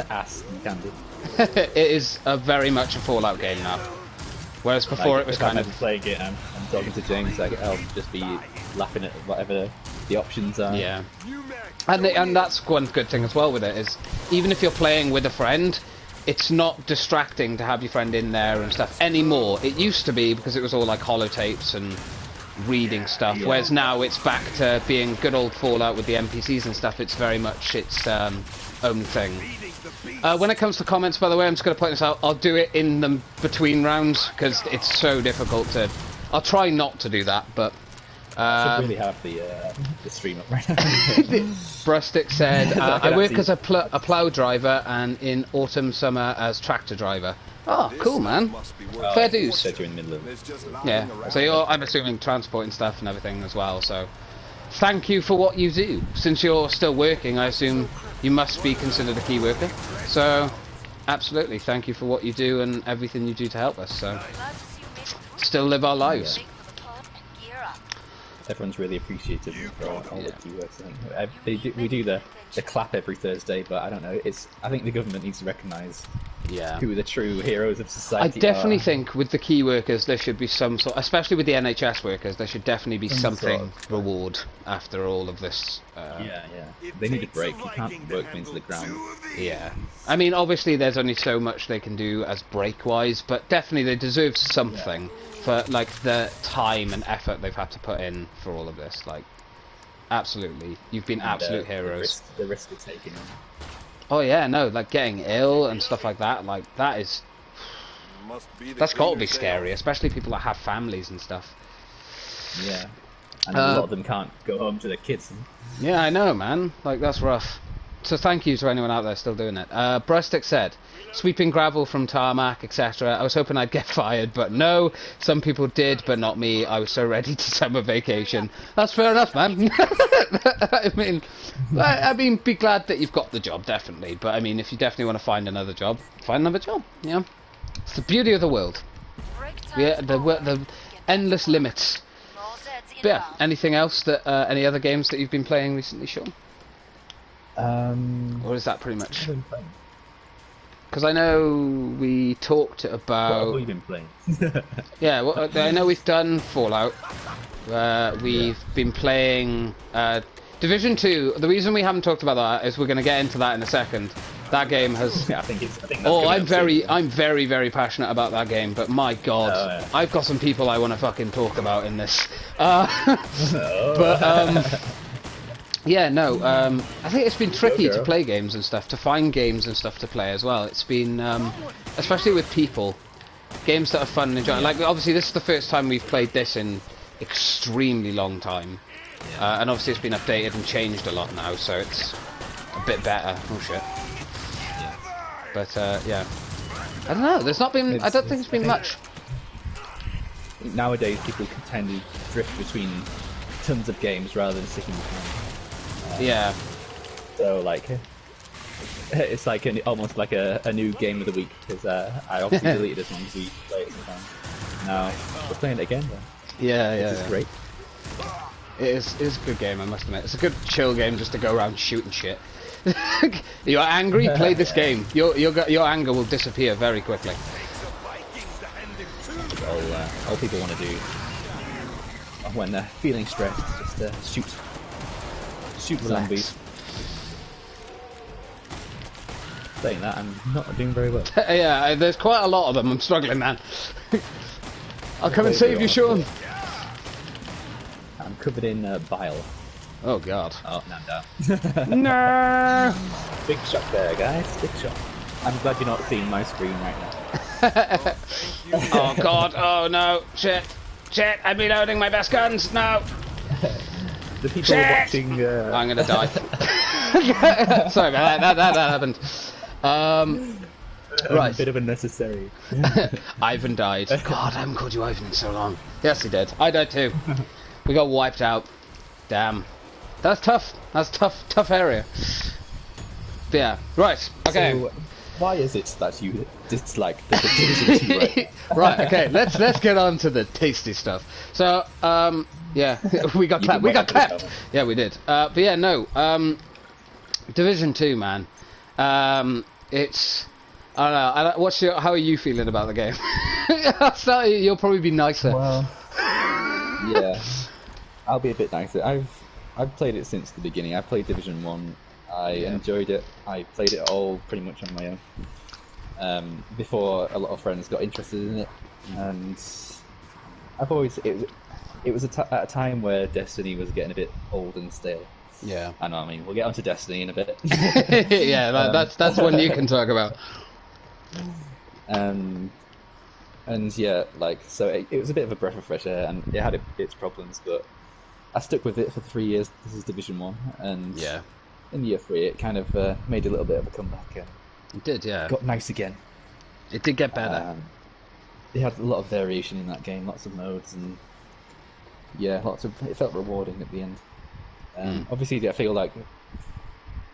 ass, you can be. It is very much a Fallout game now. Whereas before it was kind of... playing it and I'm talking to James, like, I'll just be laughing at whatever the options are. Yeah. And that's one good thing as well with it, is even if you're playing with a friend, it's not distracting to have your friend in there and stuff anymore. It used to be, because it was all like holotapes and reading stuff, whereas now it's back to being good old Fallout with the NPCs and stuff. It's very much its own thing. When it comes to comments, by the way, I'm just going to point this out. I'll do it in the between rounds, because it's so difficult to... I'll try not to do that, but... I should really have the stream up right now. Brustic said, I work as a plough driver and in autumn, summer as tractor driver. Oh, cool, man. Fair dues. You're in the middle of yeah, so I'm assuming transporting stuff and everything as well, so... Thank you for what you do. Since you're still working, I assume you must be considered a key worker. So, absolutely, thank you for what you do and everything you do to help us, so... Still live our lives. Yeah. Everyone's really appreciative for all the key works. I think we do the clap every Thursday, but I don't know. I think the government needs to recognise who the true heroes of society are. I definitely think with the key workers there should be some sort, especially with the NHS workers, there should definitely be something reward after all of this. They need a break. You can't work them into the ground. Yeah. I mean, obviously there's only so much they can do as break-wise, but definitely they deserve something for, like, the time and effort they've had to put in for all of this. Like, absolutely. You've been absolute heroes. The risk of taking them. Oh yeah, no, like getting ill and stuff like that, like, that is That's got to be scary, especially people that have families and stuff. Yeah. And a lot of them can't go home to their kids. Yeah, I know, man. Like, that's rough. So thank you to anyone out there still doing it. Brustick said, sweeping gravel from tarmac, etc. I was hoping I'd get fired, but no. Some people did, but not me. I was so ready to summer vacation. That's fair enough, man. I mean, be glad that you've got the job, definitely. But I mean, if you definitely want to find another job, find another job. Yeah, it's the beauty of the world. Yeah, the endless limits. But yeah, anything else that any other games that you've been playing recently, Sean? Or is that pretty much? Because I know we talked about. What have you been playing? Yeah, well, I know we've done Fallout. We've been playing Division 2. The reason we haven't talked about that is we're going to get into that in a second. That game has. Yeah, I think that's I'm very, very passionate about that game. But my God, I've got some people I want to fucking talk about in this. Yeah, no. I think it's been tricky to play games and stuff, to find games and stuff to play as well. It's been, especially with people, games that are fun and enjoyable. Like, obviously, this is the first time we've played this in extremely long time, and obviously it's been updated and changed a lot now, so it's a bit better. Oh shit. But yeah, I don't know. There's not been. I don't think it's been much. Nowadays, people tend to drift between tons of games rather than sticking with one. Yeah. So like, it's like almost like a new game of the week because I obviously deleted this one because we play it sometimes. Now we're playing it again. Yeah, It's great. It's a good game, I must admit. It's a good chill game just to go around shooting shit. You're angry? Play this game. Your anger will disappear very quickly. All people want to do when they're feeling stressed is just shoot zombies. Saying that, I'm not doing very well. Yeah, there's quite a lot of them. I'm struggling, man. I'll come and save you, Sean. I'm covered in bile. Oh God. Oh, now I'm down. No. Big shot there, guys. Big shot. I'm glad you're not seeing my screen right now. Oh God. Oh no. Shit. I'm reloading my best guns. No. The people watching. I'm gonna die. Sorry, man. That happened. Right. A bit of unnecessary. Ivan died. God, I haven't called you Ivan in so long. Yes, he did. I died too. We got wiped out. Damn. That's tough. That's tough area. But yeah. Right. Okay. So, why is it that you dislike the Division 2 right? Right. Okay. Let's get on to the tasty stuff. So, yeah, we got clapped. Yeah, we did. But yeah, no. Division 2, man. It's. I don't know. How are you feeling about the game? You'll probably be nicer. Well, yeah, I'll be a bit nicer. I've played it since the beginning. I played Division 1. I enjoyed it. I played it all pretty much on my own. Before a lot of friends got interested in it, and I've always it was at a time where Destiny was getting a bit old and stale. Yeah. I know. I mean, we'll get onto Destiny in a bit. Yeah, that's one you can talk about. And yeah, like, so it was a bit of a breath of fresh air, and it had its problems, but I stuck with it for 3 years. This is Division 1, and yeah, in year 3 it kind of made a little bit of a comeback. It did, yeah. Got nice again. It did get better. It had a lot of variation in that game, lots of modes, and yeah, it felt rewarding at the end. Obviously, I feel like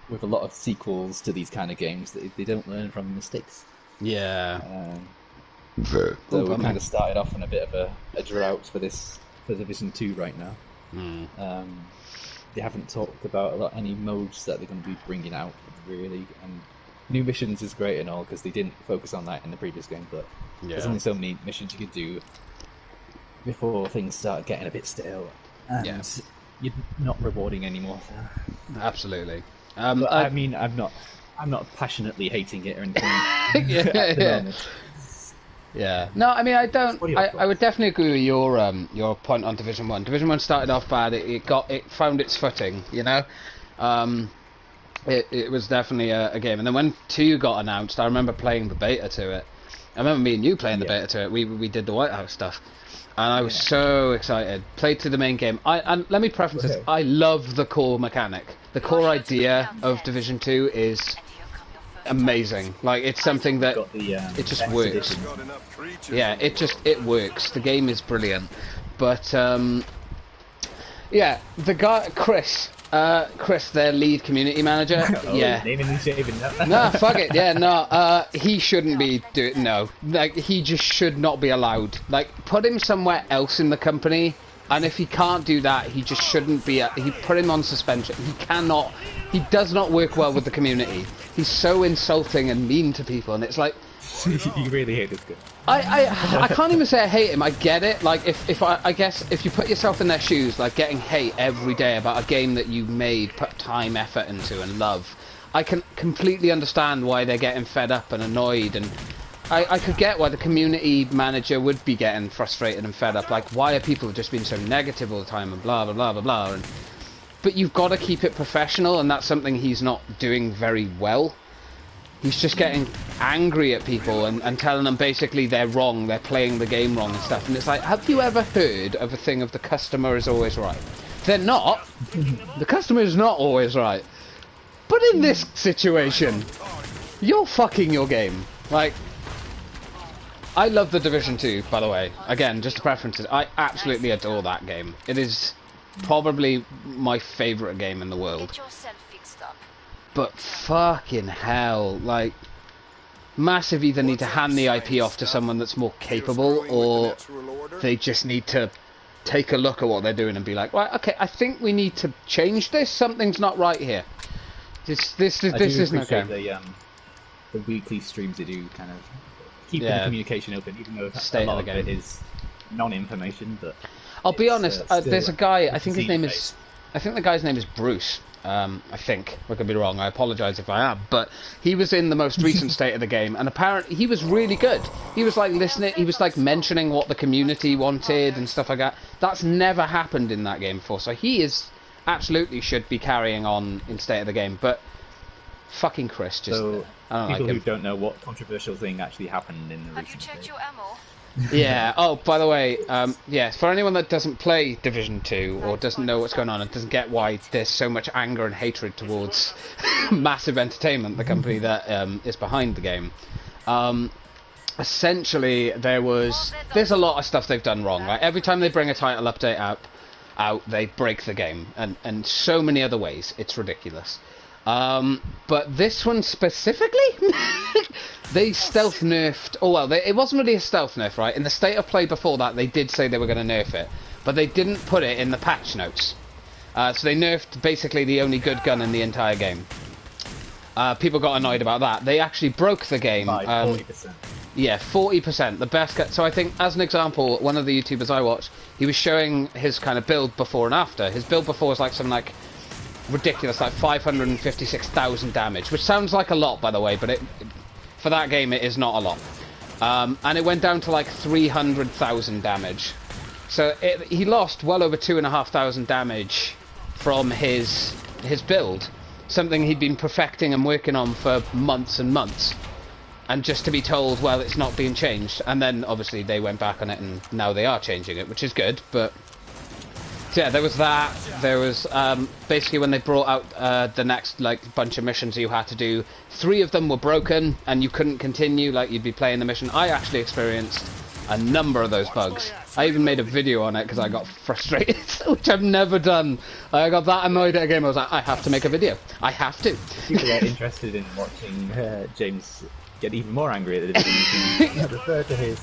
with a lot of sequels to these kind of games, they don't learn from mistakes. Yeah. So we kind of started off on a bit of a drought for Division 2 right now. They haven't talked about any modes that they're going to be bringing out, really. And new missions is great and all, because they didn't focus on that in the previous game, but there's only so many missions you could do before things start getting a bit stale. And you're not rewarding anymore. Absolutely. But, I mean, I'm not passionately hating it or anything. Yeah. No, I mean, I don't. I would definitely agree with your point on Division 1. Division 1 started off bad. It found its footing. You know. It was definitely a game. And then when 2 got announced, I remember playing the beta to it, I remember me and you playing the beta to it. We did the White House stuff, and I was so excited. Played through the main game. And let me preface this: I love the core mechanic. The core idea of Division 2 is amazing. Like, it's something that it just works. Yeah, it works. The game is brilliant, but yeah, the guy Chris, their lead community manager. Yeah. Naming and shaving. Nah, fuck it. Yeah, no. He shouldn't be doing. No, like, he just should not be allowed. Like, put him somewhere else in the company. And if he can't do that, he just shouldn't be. He put him on suspension. He cannot. He does not work well with the community. He's so insulting and mean to people, and it's like. You really hate this guy. I can't even say I hate him. I get it. Like, if I guess if you put yourself in their shoes, like getting hate every day about a game that you made, put time, effort into, and love, I can completely understand why they're getting fed up and annoyed, and I could get why the community manager would be getting frustrated and fed up. Like, why are people just being so negative all the time and blah blah blah blah blah. But you've got to keep it professional, and that's something he's not doing very well. He's just getting angry at people and telling them basically they're wrong, they're playing the game wrong and stuff. And it's like, have you ever heard of a thing of the customer is always right? They're not. The customer is not always right. But in this situation, you're fucking your game. Like, I love the Division 2, by the way. Again, just preferences. I absolutely adore that game. It is probably my favourite game in the world. But fucking hell, like, Massive either need to hand the IP off to someone that's more capable, or they just need to take a look at what they're doing and be like, right, okay, I think we need to change this. Something's not right here. This isn't okay. The weekly streams they do kind of keeping the communication open, even though a lot of it is non-information. But I'll be honest. There's a guy. I think his name is. I think the guy's name is Bruce. I think I could be wrong. I apologise if I am, but he was in the most recent state of the game, and apparently he was really good. He was like listening. He was like mentioning what the community wanted and stuff like that. That's never happened in that game before. So he is absolutely should be carrying on in state of the game. But fucking Chris, just I don't like him. People who don't know what controversial thing actually happened in the recent. Have you checked your ammo? Yeah. Oh, by the way, yeah, for anyone that doesn't play Division 2 or doesn't know what's going on and doesn't get why there's so much anger and hatred towards Massive Entertainment, the company that is behind the game, essentially there's a lot of stuff they've done wrong. Right? Every time they bring a title update out, they break the game, and so many other ways. It's ridiculous. But this one specifically, they stealth nerfed. Oh well, it wasn't really a stealth nerf, right? In the state of play before that, they did say they were going to nerf it, but they didn't put it in the patch notes. So they nerfed basically the only good gun in the entire game. People got annoyed about that. They actually broke the game. By 40%. Yeah, 40%. The best gun. So I think, as an example, one of the YouTubers I watched, he was showing his kind of build before and after. His build before was like something like ridiculous, like 556,000 damage, which sounds like a lot, by the way, but for that game it is not a lot. And it went down to like 300,000 damage. So he lost well over 2,500 damage from his build, something he'd been perfecting and working on for months and months, and just to be told, well, it's not being changed. And then obviously they went back on it and now they are changing it, which is good. But so yeah, there was that. There was basically when they brought out the next like bunch of missions you had to do, 3 of them were broken and you couldn't continue. Like, you'd be playing the mission. I actually experienced a number of those bugs. I even made a video on it because I got frustrated, which I've never done. I got that annoyed at a game. I was like, I have to make a video. I have to. People are interested in watching James get even more angry at the video. Refer to his.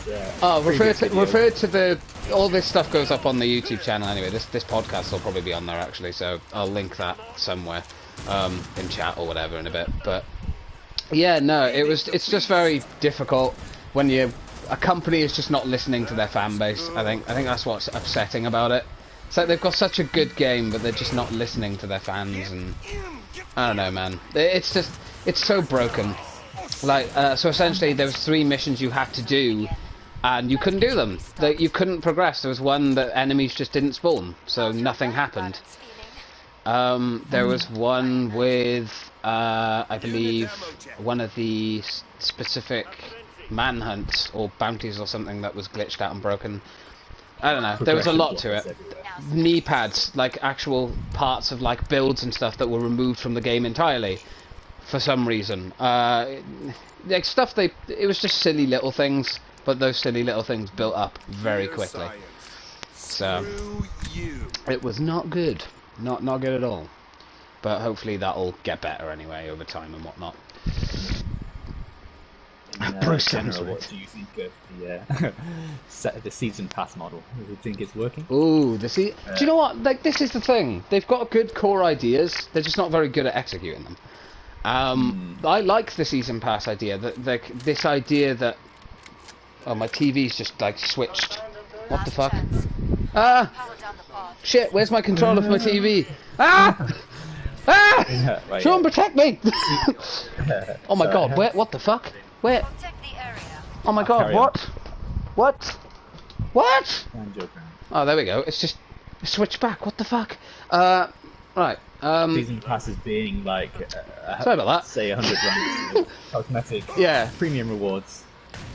Refer to the. All this stuff goes up on the YouTube channel anyway. This podcast will probably be on there actually, so I'll link that somewhere in chat or whatever in a bit. But yeah, no, it's just very difficult when a company is just not listening to their fan base. I think that's what's upsetting about it. It's like they've got such a good game, but they're just not listening to their fans, and I don't know, man. It's so broken. Like, so essentially there was 3 missions you had to do, and you couldn't do them. You couldn't progress. There was one that enemies just didn't spawn, so nothing happened. There was one with, I believe, one of the specific manhunts or bounties or something that was glitched out and broken. I don't know. There was a lot to it. Knee pads, like actual parts of like builds and stuff that were removed from the game entirely for some reason. Like stuff it was just silly little things, but those silly little things built up very quickly. So it was not good. Not good at all. But hopefully that'll get better anyway over time and whatnot. In general, what do you think of the season pass model? Do you think it's working? Ooh, do you know what? Like, this is the thing. They've got good core ideas. They're just not very good at executing them. I like the season pass idea. This idea that my TV's just like switched. What the fuck? Shit! Where's my controller for my TV? Right, Sean, protect me! Oh my god! Where? What the fuck? Where? Oh my god! What? What? I'm joking. Oh, there we go. It's just switch back. What the fuck? Right. Season passes being like sorry about that. Say 100 ranks, cosmetic, premium rewards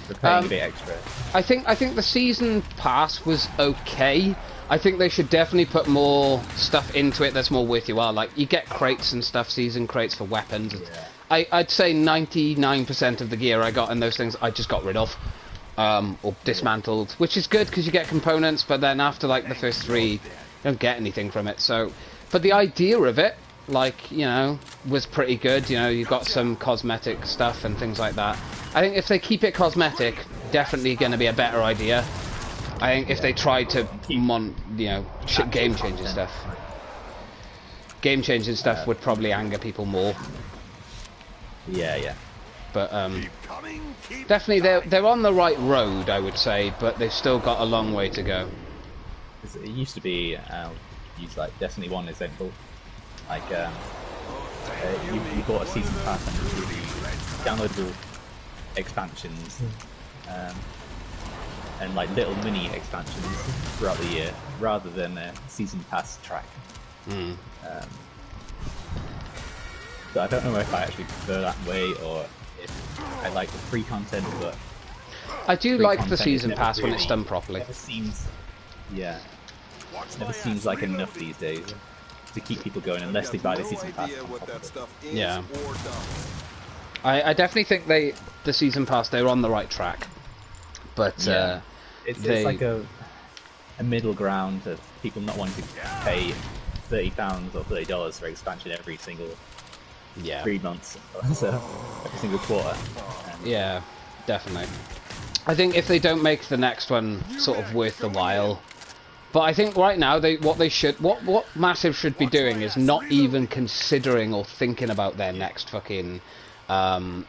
for paying a bit extra. I think the season pass was okay. I think they should definitely put more stuff into it that's more worth your while. Like, you get crates and stuff, season crates for weapons. Yeah. I'd say 99% of the gear I got in those things I just got rid of. Or dismantled, which is good because you get components, but then after like the first 3, you don't get anything from it. So, but the idea of it, like, you know, was pretty good. You know, you got some cosmetic stuff and things like that. I think if they keep it cosmetic, definitely going to be a better idea. I think if they try to, game-changing stuff. Game-changing stuff would probably anger people more. Yeah. But definitely they're on the right road, I would say, but they've still got a long way to go. It used to be, use like Destiny 1 example, like you bought a season pass and you downloadable expansions, and like little mini expansions throughout the year, rather than a season pass track. So I don't know if I actually prefer that way, or if I like the free content, but I do like the season pass when it's done properly. Never seems like enough these days to keep people going unless they buy the season pass. Yeah, I definitely think the season pass, they're on the right track, but it's like a middle ground of people not wanting to pay £30 or $30 for expansion every single 3 months, so every single quarter. Yeah, definitely. I think if they don't make the next one sort of worth the while, but I think right now what Massive should be doing is not even considering or thinking about their next fucking season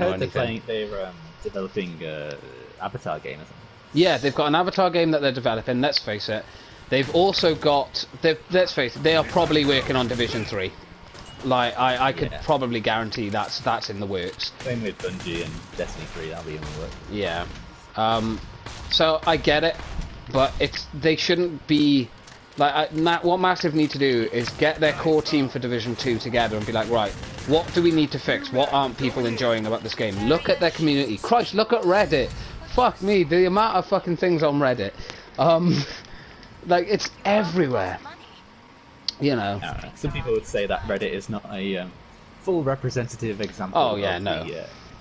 or anything. They're developing Avatar game, isn't it? Yeah, they've got an Avatar game that they're developing. Let's face it. They've also got. Let's face it. They are probably working on Division 3. Like I could probably guarantee that's in the works. Same with Bungie and Destiny 3. That'll be in the works. Yeah. So I get it, but they shouldn't be like what Massive need to do is get their core team for Division 2 together and be like, right, what do we need to fix? What aren't people enjoying about this game? Look at their community. Christ, look at Reddit. Fuck me, the amount of fucking things on Reddit. Like, it's everywhere. You know. Some people would say that Reddit is not a full representative example. Oh yeah, no.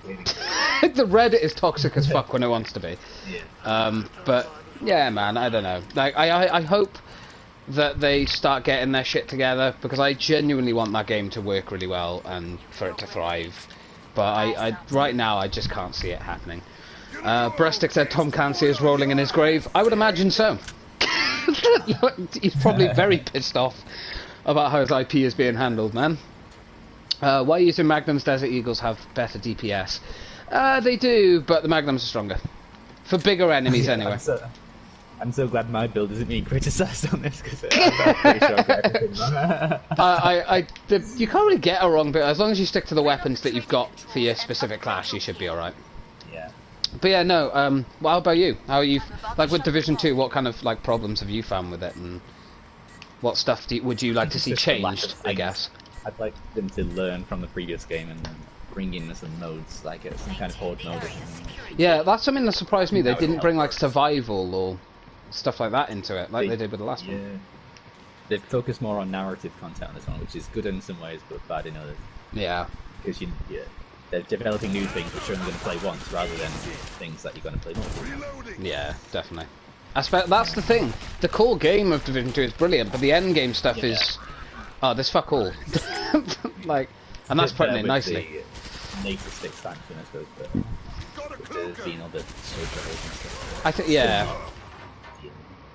The Reddit is toxic as fuck when it wants to be. Yeah. But yeah, man, I don't know. Like, I hope that they start getting their shit together, because I genuinely want that game to work really well and for it to thrive. But I right now I just can't see it happening. Breastic said Tom Clancy is rolling in his grave. I would imagine so. He's probably very pissed off about how his IP is being handled, man. Why using Magnums? Desert Eagles have better DPS. They do, but the Magnums are stronger. For bigger enemies, anyway. I'm so glad my build isn't being criticised on this, because I'm pretty sure I've got everything wrong. You can't really get a wrong bit. As long as you stick to the weapons that you've got for your specific class, you should be alright. Yeah. But yeah, no, well, how about you? How are you, like, with Division 2, what kind of, like, problems have you found with it, and what stuff would you like to see changed, I guess? I'd like them to learn from the previous game and bring in some modes, like some kind of horde mode or something. Yeah, that's something that surprised me. They didn't bring like survival or stuff like that into it, like they did with the last one. They've focused more on narrative content on this one, which is good in some ways, but bad in others. Yeah. Because they're developing new things which you're only going to play once, rather than things that you're going to play multiple. Yeah, definitely. That's the thing. The core game of Division 2 is brilliant, but the end game stuff is... Oh, there's fuck all. Like, and that's putting it nicely. The latest expansion, I suppose, but there's been other social and stuff. I think, yeah.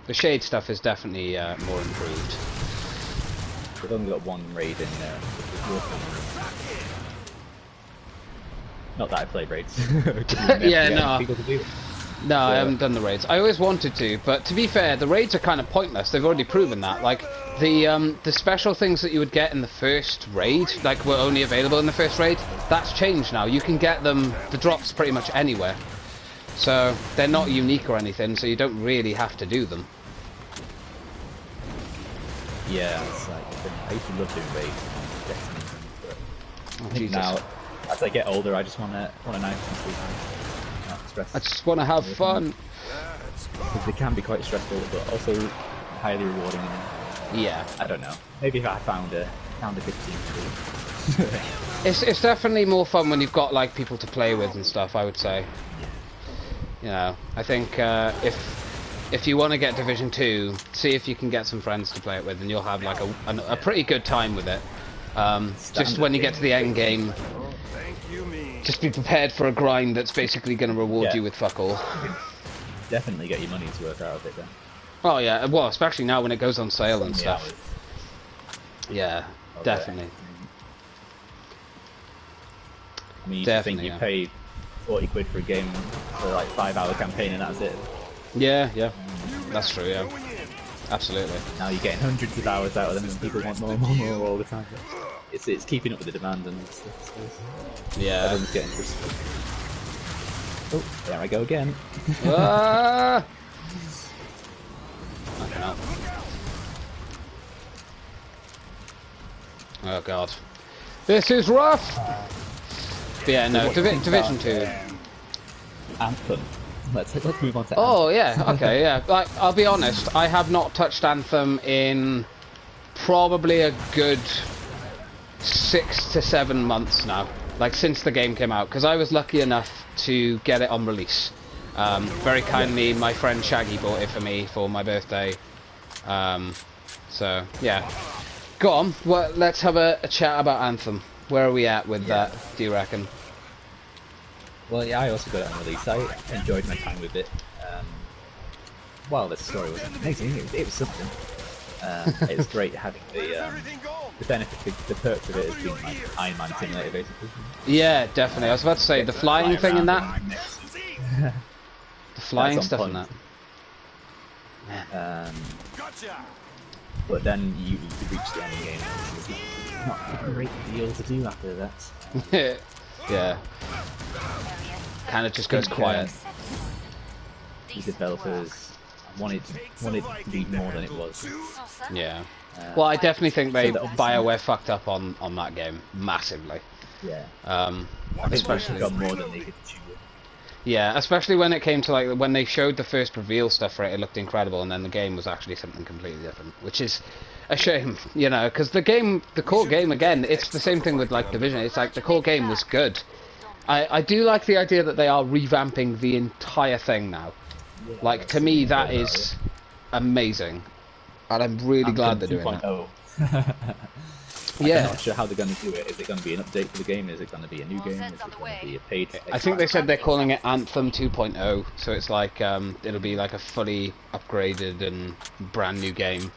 The shade stuff is definitely more improved. They've only got one raid in there. Not that I played raids. Yeah, no. No, I haven't done the raids. I always wanted to, but to be fair, the raids are kind of pointless. They've already proven that. Like, the special things that you would get in the first raid, like, were only available in the first raid, that's changed now. You can get them, the drops pretty much anywhere. So, they're not unique or anything, so you don't really have to do them. Yeah, it's like, I used to love doing raids and Destiny, but Jesus. now, as I get older, I just want a nice and sweet time. I just want to have fun. Because they can be quite stressful, but also highly rewarding. Yeah. I don't know. Maybe if I found a good team. It's definitely more fun when you've got like people to play with and stuff, I would say. You know, I think if you want to get Division 2, see if you can get some friends to play it with, and you'll have like a pretty good time with it. Just when you get to the end game, just be prepared for a grind that's basically going to reward you with fuck all. Definitely get your money's worth out of it then. Oh yeah, well, especially now when it goes on sale and stuff. Yeah, definitely. I mean, you think you pay 40 quid for a game for like 5-hour campaign and that's it. Yeah, that's true. Yeah, absolutely. Now you're getting hundreds of hours out of them, and people want more all the time. It's keeping up with the demand and stuff. Yeah. Everyone's getting interested. Oh, there I go again. Ah! Oh god, this is rough. But yeah, no, Division 2. Anthem. Let's move on to Anthem. Oh yeah, okay, yeah. Like, I'll be honest, I have not touched Anthem in probably a good 6 to 7 months now. Like since the game came out, because I was lucky enough to get it on release. Very kindly, my friend Shaggy bought it for me for my birthday. So yeah, go on. Well, let's have a chat about Anthem. Where are we at with that? Do you reckon? Well, yeah, I also got it on release. I enjoyed my time with it. While the story wasn't amazing, it was something. It was great having the benefit, the perks of it as being like Iron Man simulator, basically. Yeah, definitely. I was about to say the flying thing in that. The flying stuff in that. But then you reach the end game. It's not a great deal to do after that. Yeah. Kind of just goes quiet. The developers wanted to be more than it was. Yeah. Well, I definitely think BioWare fucked up on that game massively. Yeah. Especially got more than they could chew. Yeah, especially when it came to like when they showed the first reveal stuff for it, it looked incredible, and then the game was actually something completely different, which is a shame, you know, because the core game, again, it's the same thing with like Division. It's like the core game was good. I do like the idea that they are revamping the entire thing now. Like, to me, that is amazing, and I'm really glad they're doing it. I'm not sure how they're going to do it. Is it going to be an update for the game? Is it going to be a new game? Is it going to be a paid? I think they said they're calling it Anthem 2.0, so it's like it'll be like a fully upgraded and brand new game,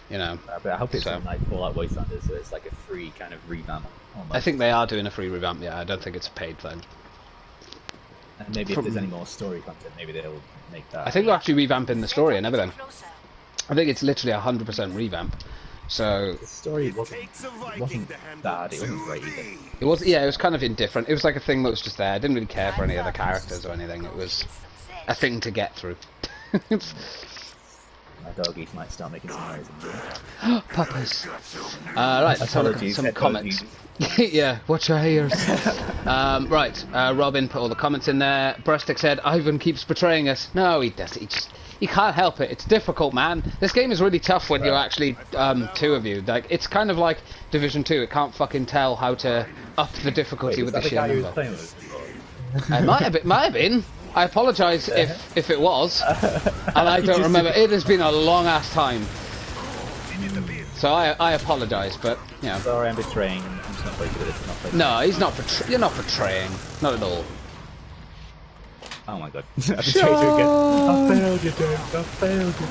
you know. But I hope it's like Fallout Wastelanders, so it's like a free kind of revamp. Almost. I think they are doing a free revamp. Yeah, I don't think it's a paid thing. And maybe if there's any more story content, maybe they'll make that. I think they're actually revamping the story and everything. I think it's literally 100% revamp. So the story wasn't bad. It wasn't great either. It was, yeah, it was kind of indifferent. It was like a thing that was just there. I didn't really care for any other characters or anything. It was a thing to get through. My doggies might start making some noise. Puppers. Right, let's have a look at some comments. Yeah, watch your ears. Right, Robin put all the comments in there. Brustic said, Ivan keeps betraying us. No, he doesn't. He can't help it. It's difficult, man. This game is really tough when you're actually two of you. Like, it's kind of like Division 2. It can't fucking tell how to up the difficulty with the sheer number. It might have been. I apologise if it was, and I don't remember. It has been a long ass time, so I apologise. But you know, sorry, I'm betraying. I'm just not very good at this. No, he's not. You're not betraying. Not at all. Oh my god! I betrayed you again. I failed you, James. I failed you.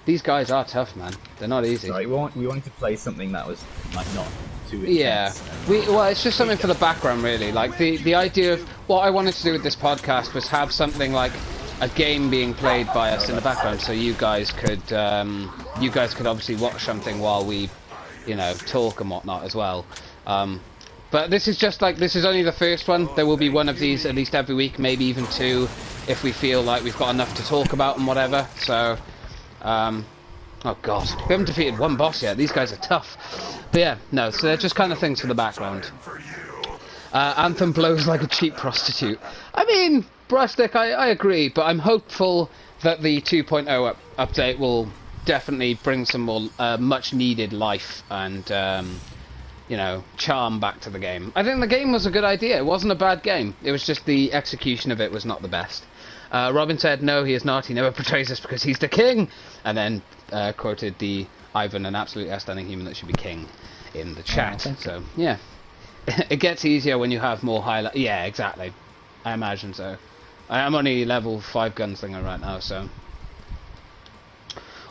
These guys are tough, man. They're not easy. Sorry, we wanted to play something that was like not. Yeah, well, it's just something for the background, really. Like the idea of what I wanted to do with this podcast was have something like a game being played by us in the background, so you guys could obviously watch something while we, you know, talk and whatnot as well. But this is just like, this is only the first one. There will be one of these at least every week, maybe even two, if we feel like we've got enough to talk about and whatever. So, oh god, we haven't defeated one boss yet. These guys are tough. But yeah, no, so they're just kind of things for the background. Anthem blows like a cheap prostitute. I mean, Brustic, I agree, but I'm hopeful that the 2.0 update will definitely bring some more much needed life and, you know, charm back to the game. I think the game was a good idea. It wasn't a bad game. It was just the execution of it was not the best. Robin said, no, he is not. He never betrays us because he's the king. And then quoted the Ivan, an absolutely outstanding human that should be king, in the chat. So, yeah. It gets easier when you have more highlight. Yeah, exactly. I imagine so. I'm only level 5 gunslinger right now, so.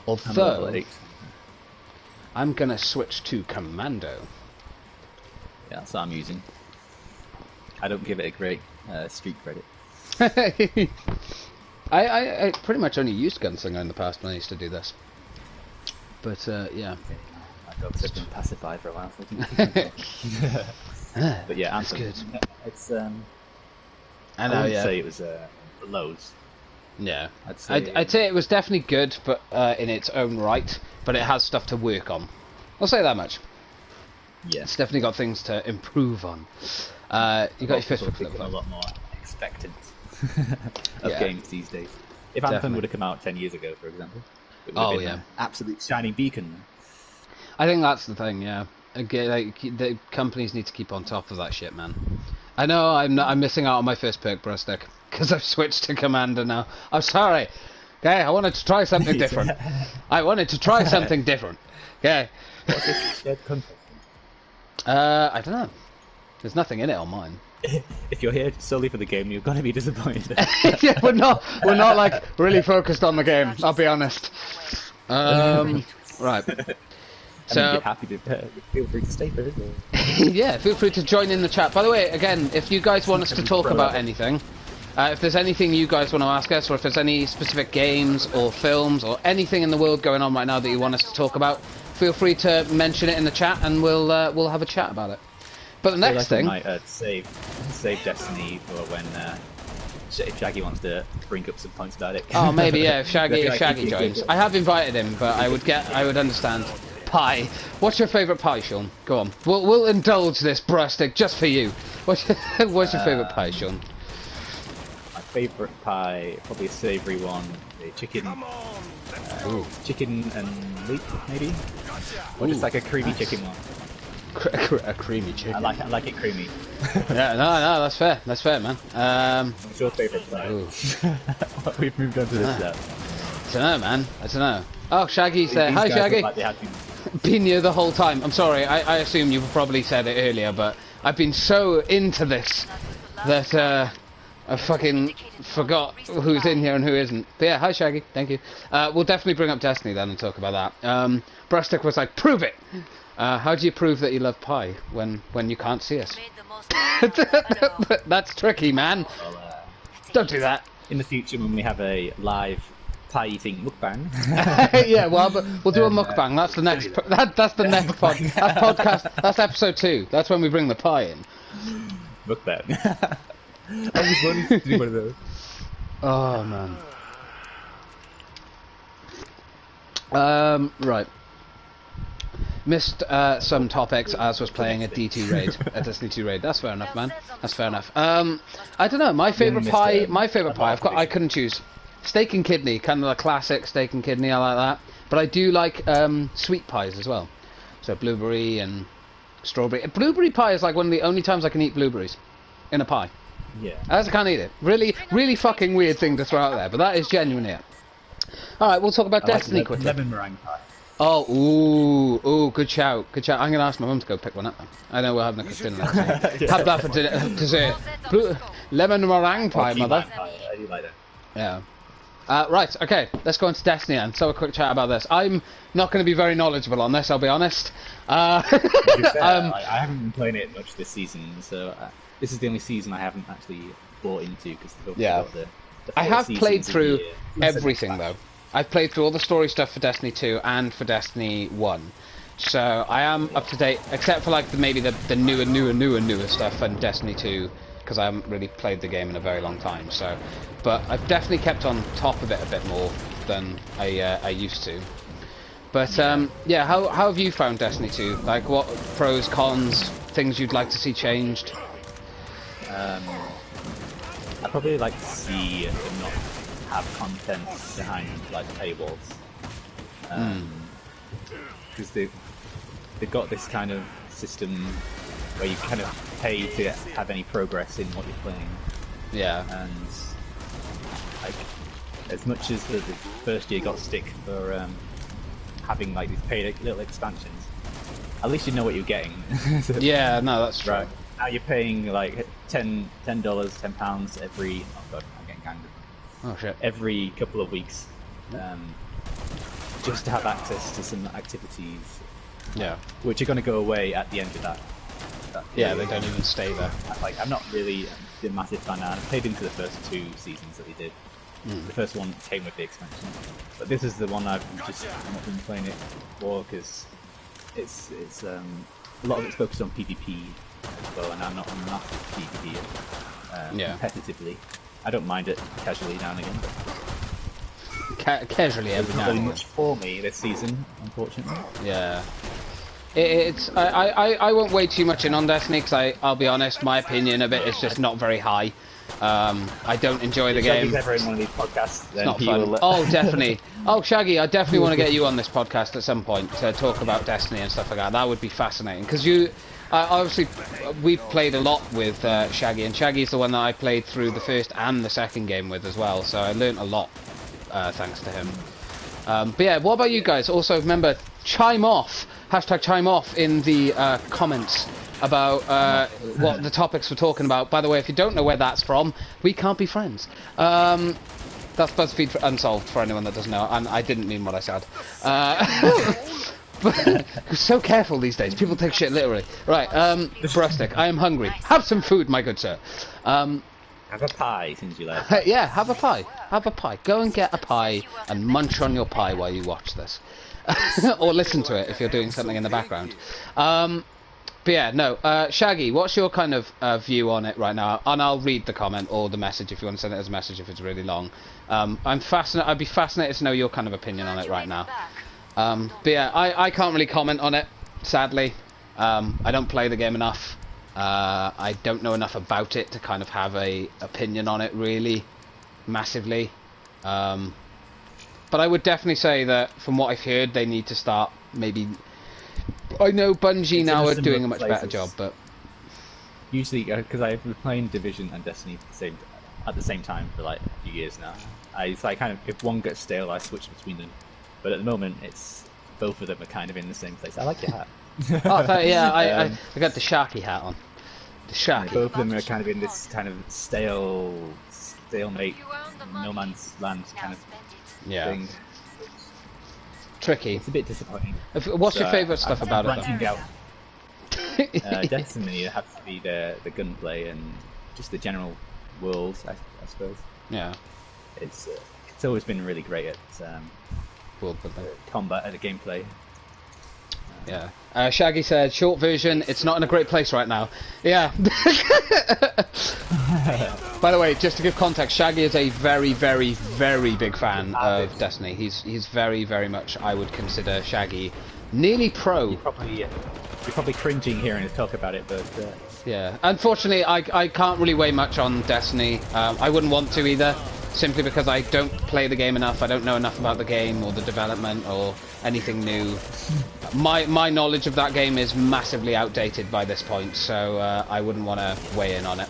Although, I'm going to switch to commando. Yeah, that's what I'm using. I don't give it a great street credit. I pretty much only used gunslinger in the past when I used to do this. But yeah. My dogs have been pacified for a while. But yeah, Anthem. It's good. It's I know. I'd say it was loads. Yeah, I'd say it was definitely good, but in its own right. But it has stuff to work on. I'll say that much. Yeah, it's definitely got things to improve on. You got your fifth book a lot more expectant of games these days. If Anthem would have come out 10 years ago, for example, it would have been an absolute shining beacon. I think that's the thing. Yeah, again, like, the companies need to keep on top of that shit, man. I know I'm missing out on my first perk, Brustic, because I've switched to Commander now. I'm sorry. Okay, I wanted to try something different. I wanted to try something different. Okay. What's this shared context? I don't know. There's nothing in it on mine. If you're here solely for the game, you're gonna be disappointed. Yeah, we're not like really focused on the game. I'll be honest. Right. So I mean, happy to feel free to stay for it. Yeah, feel free to join in the chat. By the way, again, if you guys want us to talk about anything, if there's anything you guys want to ask us, or if there's any specific games or films or anything in the world going on right now that you want us to talk about, feel free to mention it in the chat, and we'll have a chat about it. But the next thing, I might save Destiny for when if Shaggy wants to bring up some points about it. Oh, maybe yeah. If Shaggy joins, I have invited him, but I would understand. Pie. What's your favourite pie, Sean? Go on. We'll indulge this Brustic just for you. What's your favourite pie, Sean? My favourite pie, probably a savoury one. The chicken. Chicken and leek, maybe. Or just like a creamy chicken one. A creamy chicken. I like it creamy. Yeah, no, that's fair. That's fair, man. What's your favourite pie? We've moved on to this now. I don't know, man. I don't know. Oh, Shaggy's there. Hi, Shaggy. Like been here the whole time. I'm sorry, I assume you probably said it earlier, but I've been so into this that I fucking forgot who's in here and who isn't. But yeah, hi Shaggy, thank you. We'll definitely bring up Destiny then and talk about that. Brustic was like, prove it! How do you prove that you love pie when you can't see us? That's tricky, man. Well, don't do that. In the future when we have a live pie eating mukbang. Yeah, well, but we'll do a mukbang. That's the next. That's the next podcast. That's episode 2. That's when we bring the pie in. Mukbang. I just wanted to do one of those. Oh man. Right. Missed some topics as was playing a DT raid, a Destiny 2 raid. That's fair enough, man. That's fair enough. I don't know. My favorite pie. I couldn't choose. Steak and kidney, kind of the classic steak and kidney. I like that. But I do like sweet pies as well. So blueberry and strawberry. Blueberry pie is like one of the only times I can eat blueberries in a pie. Yeah. As I can't eat it. Really, really fucking weird thing to throw out there, but that is genuine here. All right, we'll talk about Destiny quickly. Lemon meringue pie. Oh, ooh, good shout. I'm going to ask my mum to go pick one up. I know we're having a quick dinner. Have that for dessert. Lemon meringue pie, mother. I do like that. Yeah. Right, okay, let's go into Destiny and so a quick chat about this. I'm not going to be very knowledgeable on this, I'll be honest. I haven't been playing it much this season, so this is the only season I haven't actually bought into because the I have played through everything though. I've played through all the story stuff for Destiny 2 and for Destiny 1. So I am up to date, except for like maybe the newer stuff and Destiny 2, because I haven't really played the game in a very long time. So, but I've definitely kept on top of it a bit more than I used to. But yeah, how have you found Destiny 2? Like, what pros, cons, things you'd like to see changed? I'd probably like to see them not have content behind like paywalls, because they've got this kind of system where you kind of pay to have any progress in what you're playing. Yeah. And like, as much as the first year got stick for having like these paid little expansions, at least you know what you're getting. So, yeah, no, that's true. Right. Now you're paying like £10, £10 every. Oh god, I'm getting ganged. Oh shit. Every couple of weeks, just to have access to some activities. Yeah. Which are going to go away at the end of that yeah, they don't even stay there. Like, I'm not really a massive fan. I played into the first 2 seasons that they did. The first one came with the expansion, but this is the one I've just not been playing it for because it's a lot of it's focused on PvP as well, and I'm not PvP competitively. I don't mind it casually now and again. But casually every now and again. Much for me this season, unfortunately. Yeah. I won't weigh too much in on Destiny because I'll be honest, my opinion of it is just not very high. I don't enjoy the game. Shaggy's ever in one of these podcasts, then it's not fun. Oh, definitely. Oh, Shaggy, I definitely want to get you on this podcast at some point to talk about Destiny and stuff like that. That would be fascinating because you. Obviously, we've played a lot with Shaggy, and Shaggy's the one that I played through the first and the second game with as well, so I learnt a lot thanks to him. But yeah, what about you guys? Also, remember, chime off, #chime off in the comments about what the topics we're talking about. By the way, if you don't know where that's from, we can't be friends. That's BuzzFeed Unsolved for anyone that doesn't know, and I didn't mean what I said. But so careful these days. People take shit literally. Right, Brustic, I am hungry. Have some food, my good sir. Have a pie, since you like. Yeah, have a pie. Have a pie. Go and get a pie and munch on your pie while you watch this. Or listen to it if you're doing something in the background. But yeah, no. Shaggy, what's your kind of view on it right now? And I'll read the comment or the message if you want to send it as a message if it's really long. I'd be fascinated to know your kind of opinion on it right now. But yeah, I can't really comment on it, sadly. I don't play the game enough. I don't know enough about it to kind of have a opinion on it really massively. But I would definitely say that from what I've heard, they need to start maybe. I know Bungie now are doing a much better job, but usually because I've been playing Division and Destiny at the same time for like a few years now. It's like kind of if one gets stale, I switch between them. But at the moment, it's both of them are kind of in the same place. I like your hat. Oh, yeah, I got the Sharky hat on. The Sharky. Both of them are kind of in this kind of stalemate, no man's land kind of thing. Tricky. It's a bit disappointing. What's your favourite stuff about it, though? Destiny, it has to be the gunplay and just the general world, I suppose. Yeah. It's always been really great at world building, combat, and the gameplay. Yeah. Shaggy said, short version, it's not in a great place right now. Yeah. By the way, just to give context, Shaggy is a very, very, very big fan of Destiny. He's very, very much, I would consider Shaggy nearly pro. You're probably cringing hearing us talk about it, but... Yeah. Unfortunately, I can't really weigh much on Destiny. I wouldn't want to either, simply because I don't play the game enough. I don't know enough about the game or the development or anything new. My knowledge of that game is massively outdated by this point, so I wouldn't want to weigh in on it.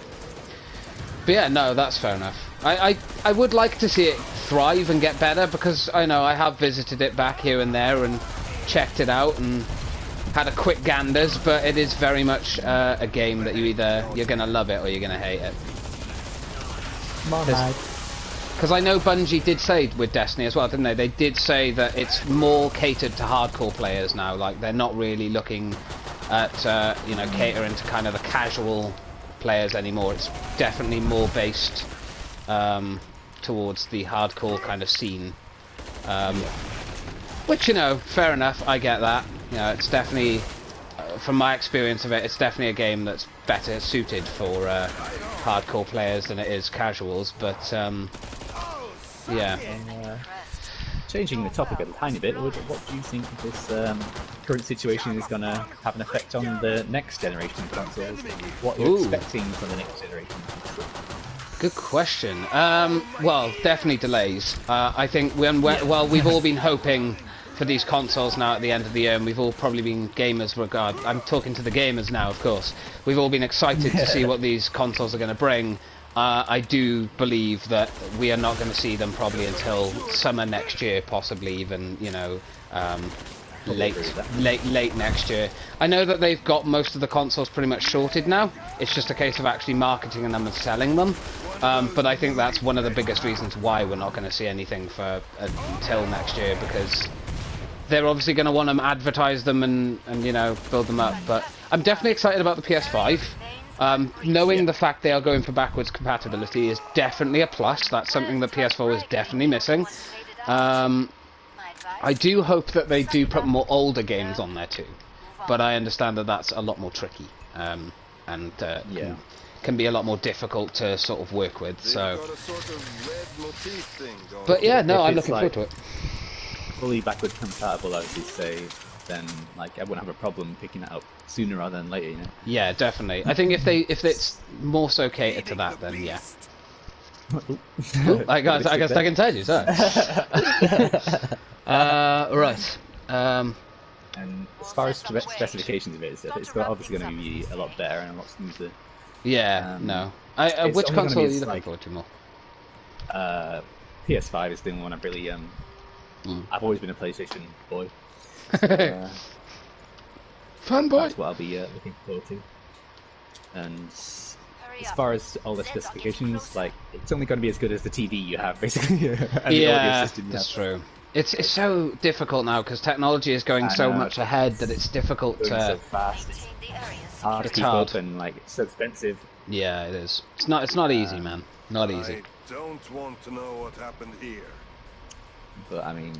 But yeah, no, that's fair enough. I would like to see it thrive and get better, because I know I have visited it back here and there and checked it out and had a quick ganders, but it is very much a game that you're gonna love it or you're gonna hate it. Because I know Bungie did say with Destiny as well, didn't they? They did say that it's more catered to hardcore players now. Like, they're not really looking at, you know, catering to kind of the casual players anymore. It's definitely more based towards the hardcore kind of scene. Which, you know, fair enough, I get that. You know, it's definitely, from my experience of it, it's definitely a game that's better suited for hardcore players than it is casuals, but... yeah. Changing the topic a tiny bit, what do you think this current situation is going to have an effect on the next generation consoles? What are you expecting from the next generation? Good question. Well, definitely delays. I think well, we've all been hoping for these consoles now at the end of the year, and we've all probably been gamers I'm talking to the gamers now, of course. We've all been excited to see what these consoles are going to bring. I do believe that we are not going to see them probably until summer next year, possibly even, you know, late next year. I know that they've got most of the consoles pretty much sorted now. It's just a case of actually marketing them and selling them. But I think that's one of the biggest reasons why we're not going to see anything for until next year, because they're obviously going to want to advertise them and you know, build them up. But I'm definitely excited about the PS5. Knowing the fact they are going for backwards compatibility is definitely a plus. That's something the PS4 is definitely missing. I do hope that they do put more older games on there too, but I understand that that's a lot more tricky and can be a lot more difficult to sort of work with. So, but yeah, no, I'm looking forward to it. Fully backward compatible, as you say, then like I wouldn't have a problem picking it up sooner rather than later, you know. Yeah, definitely. I think if it's more so catered to that, then yeah. I guess I can tell you, sir. Right. And as far as specifications of it, it's obviously going to be a lot better and a lot smoother. Yeah. No. Which console are you looking forward to more? PS5 is the one I've really. I've always been a PlayStation boy. Fanboy. That's what I'll be looking forward to. And as far as all the specifications, like it's only going to be as good as the TV you have, basically. And the audio system you that's have. True. It's so difficult now because technology is going so much ahead that it's difficult to. So fast. It's hard to keep up and like it's so expensive. Yeah, it is. It's not easy, man. Not easy. I don't want to know what happened here. But I mean,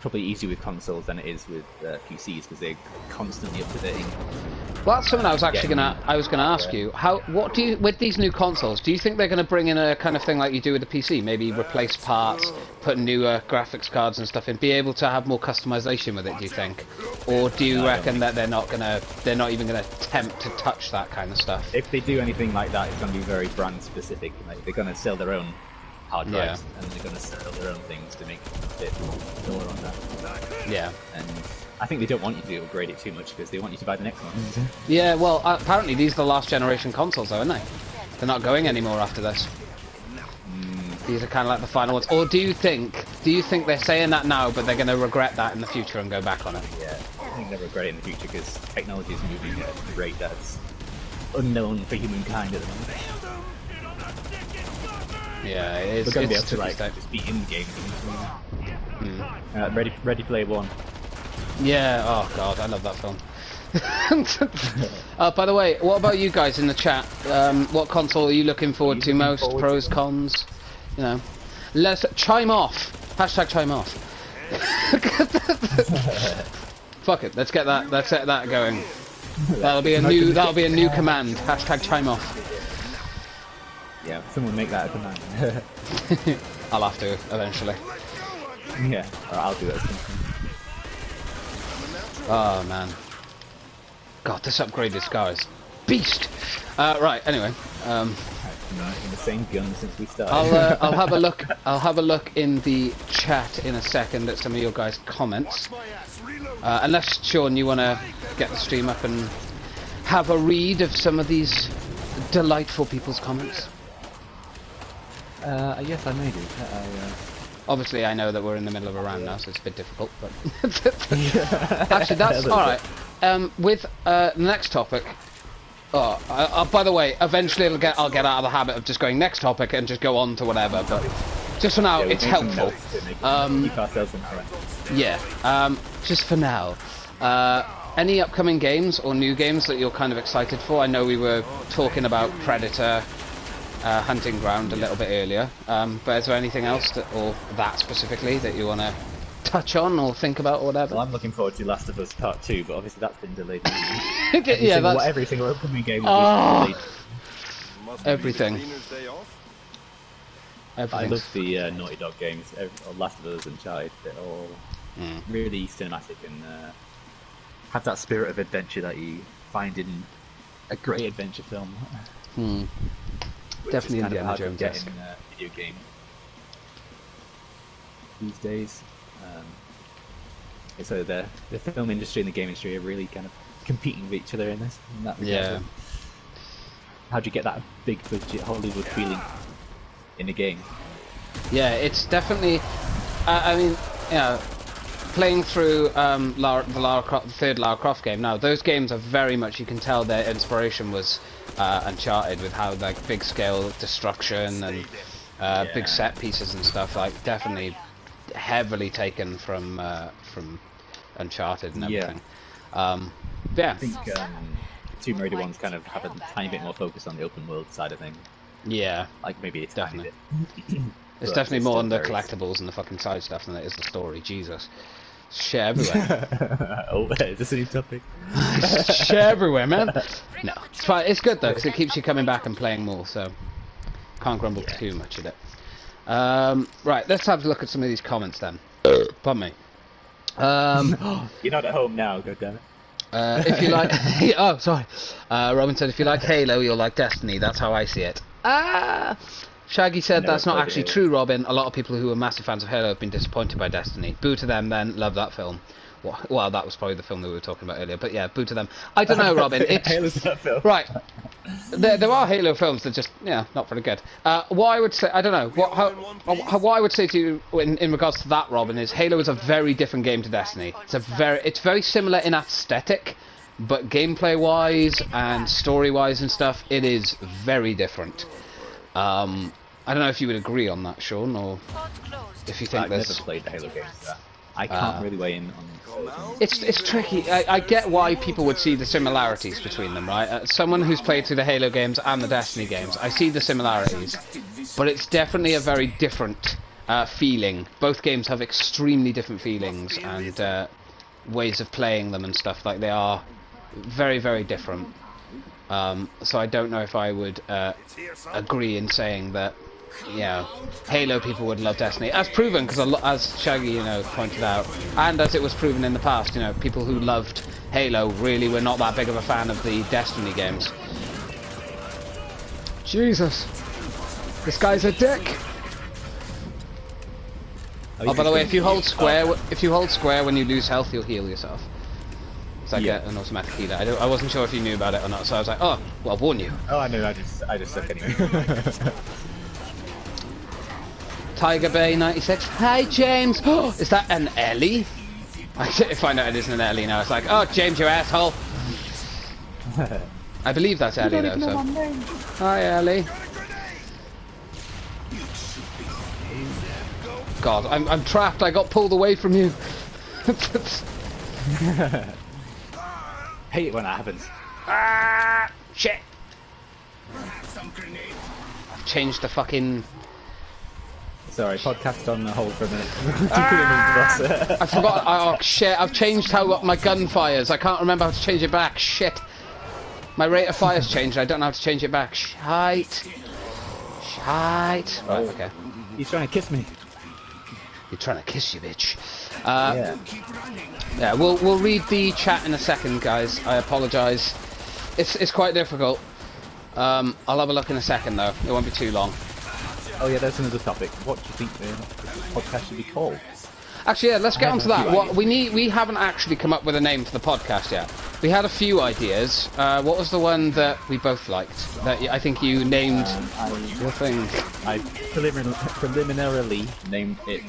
probably easier with consoles than it is with PCs because they're constantly up to date. Well, that's something I was actually gonna ask you. What do you with these new consoles? Do you think they're gonna bring in a kind of thing like you do with the PC? Maybe replace parts, put newer graphics cards and stuff in, be able to have more customization with it? Do you think, or do you reckon that they're not even gonna attempt to touch that kind of stuff? If they do anything like that, it's gonna be very brand specific. Like they're gonna sell their own hard drives and they're gonna sell their own things to make it fit more on that. Yeah. And I think they don't want you to upgrade it too much because they want you to buy the next one. Yeah, well, apparently these are the last generation consoles, though, aren't they? They're not going anymore after this. These are kind of like the final ones. Or do you think they're saying that now, but they're going to regret that in the future and go back on it? Yeah, I think they'll regret it in the future because technology is moving at a rate that's unknown for humankind at the moment. Yeah, it is. We're going to be able to like just be in the game. Ready Player One. Yeah, oh god, I love that film. By the way, what about you guys in the chat? What console are you looking forward to most? Pros, cons? You know, let's chime off. Hashtag chime off. Fuck it. Let's get that. Let's get that going. That'll be a new. That'll be a new command. Hashtag time off. Yeah, someone make that a command. I'll have to eventually. Yeah, or I'll do it. Oh man. God, this upgraded scar is beast. Right. Anyway. In the same gun since we started. I'll have a look. I'll have a look in the chat in a second at some of your guys' comments. Unless Sean, you want to get the stream up and have a read of some of these delightful people's comments. Yes, I may do. Obviously, I know that we're in the middle of a round now, so it's a bit difficult. But actually, that's all right. With the next topic. Oh, by the way, eventually I'll get out of the habit of just going next topic and just go on to whatever. But just for now, yeah, it's helpful. Keep ourselves in track. Yeah. Just for now. Any upcoming games or new games that you're kind of excited for? I know we were talking about Predator. Hunting Ground a little bit earlier, but is there anything else or that specifically that you want to touch on or think about or whatever? Well, I'm looking forward to Last of Us Part 2, but obviously that's been delayed. Every single upcoming game will be delayed. Everything. I love the Naughty Dog games, Last of Us, Uncharted. They're all really cinematic and have that spirit of adventure that you find in a great adventure film. Definitely kind Indiana of hard to get Jones-esque. in video games these days. So the film industry and the game industry are really kind of competing with each other in this. In that regard. Yeah. How do you get that big budget Hollywood feeling in a game? Yeah, it's definitely. I mean, playing through the third Lara Croft game. Now, those games are very much. You can tell their inspiration was Uncharted, with how like big scale destruction and big set pieces and stuff. Like definitely heavily taken from Uncharted and everything. Yeah. I think Tomb Raider ones kind of have a tiny bit more focus on the open world side of things. Yeah. Like maybe it's definitely. Bit. It's definitely more on the collectibles and the fucking side stuff than it is the story. Jesus. Shit everywhere. Oh, is this a new topic? Shit everywhere, man. No, it's fine. It's good though, because it keeps you coming back and playing more. So can't grumble too much at it. Right, let's have a look at some of these comments then. Pardon me. You're not at home now, goddammit. If you like, oh sorry. Robin said, if you like Halo, you'll like Destiny. That's how I see it. Shaggy said that's not actually true, Robin. A lot of people who are massive fans of Halo have been disappointed by Destiny. Boo to them then, love that film. Well, that was probably the film that we were talking about earlier, but yeah, boo to them. I don't know, Robin. It's Halo's that film. Right. There are Halo films that just, not very good. What I would say, I don't know, what I would say to you in regards to that, Robin, is Halo is a very different game to Destiny. It's very similar in aesthetic, but gameplay-wise and story-wise and stuff, it is very different. I don't know if you would agree on that, Sean, or if you think I've never played the Halo games. I can't really weigh in on It's tricky. I get why people would see the similarities between them, right? Someone who's played through the Halo games and the Destiny games, I see the similarities, but it's definitely a very different feeling. Both games have extremely different feelings and ways of playing them and stuff. Like, they are very, very different. So I don't know if I would agree in saying that, Halo people would love Destiny, as proven, because as Shaggy, pointed out, and as it was proven in the past, people who loved Halo really were not that big of a fan of the Destiny games. Jesus, this guy's a dick. Oh, by the way, if you hold square when you lose health, you'll heal yourself. So I get an automatic healer. I wasn't sure if you knew about it or not, so I was like, oh, well, I'll warn you. Oh, I knew. I just suck anyway. Tiger Bay 96. Hi, James. Oh, is that an Ellie? I find out it isn't an Ellie now. It's like, oh, James, you asshole. I believe that's Ellie though. So. Hi, Ellie. God, I'm trapped. I got pulled away from you. Hate it when that happens. Ah, shit. I've changed the fucking Sorry, podcast on hold for a minute. I forgot. Oh shit! I've changed how my gun fires. I can't remember how to change it back. Shit. My rate of fire's changed. I don't know how to change it back. Shite. Right. Okay. He's trying to kiss me. You're trying to kiss you, bitch. Yeah. Yeah. We'll read the chat in a second, guys. I apologise. It's quite difficult. I'll have a look in a second though. It won't be too long. Oh yeah, there's another topic. What do you think the podcast should be called? Actually, yeah, let's get onto that. What we haven't actually come up with a name for the podcast yet. We had a few ideas. What was the one that we both liked? That I think you named your thing. I preliminarily named it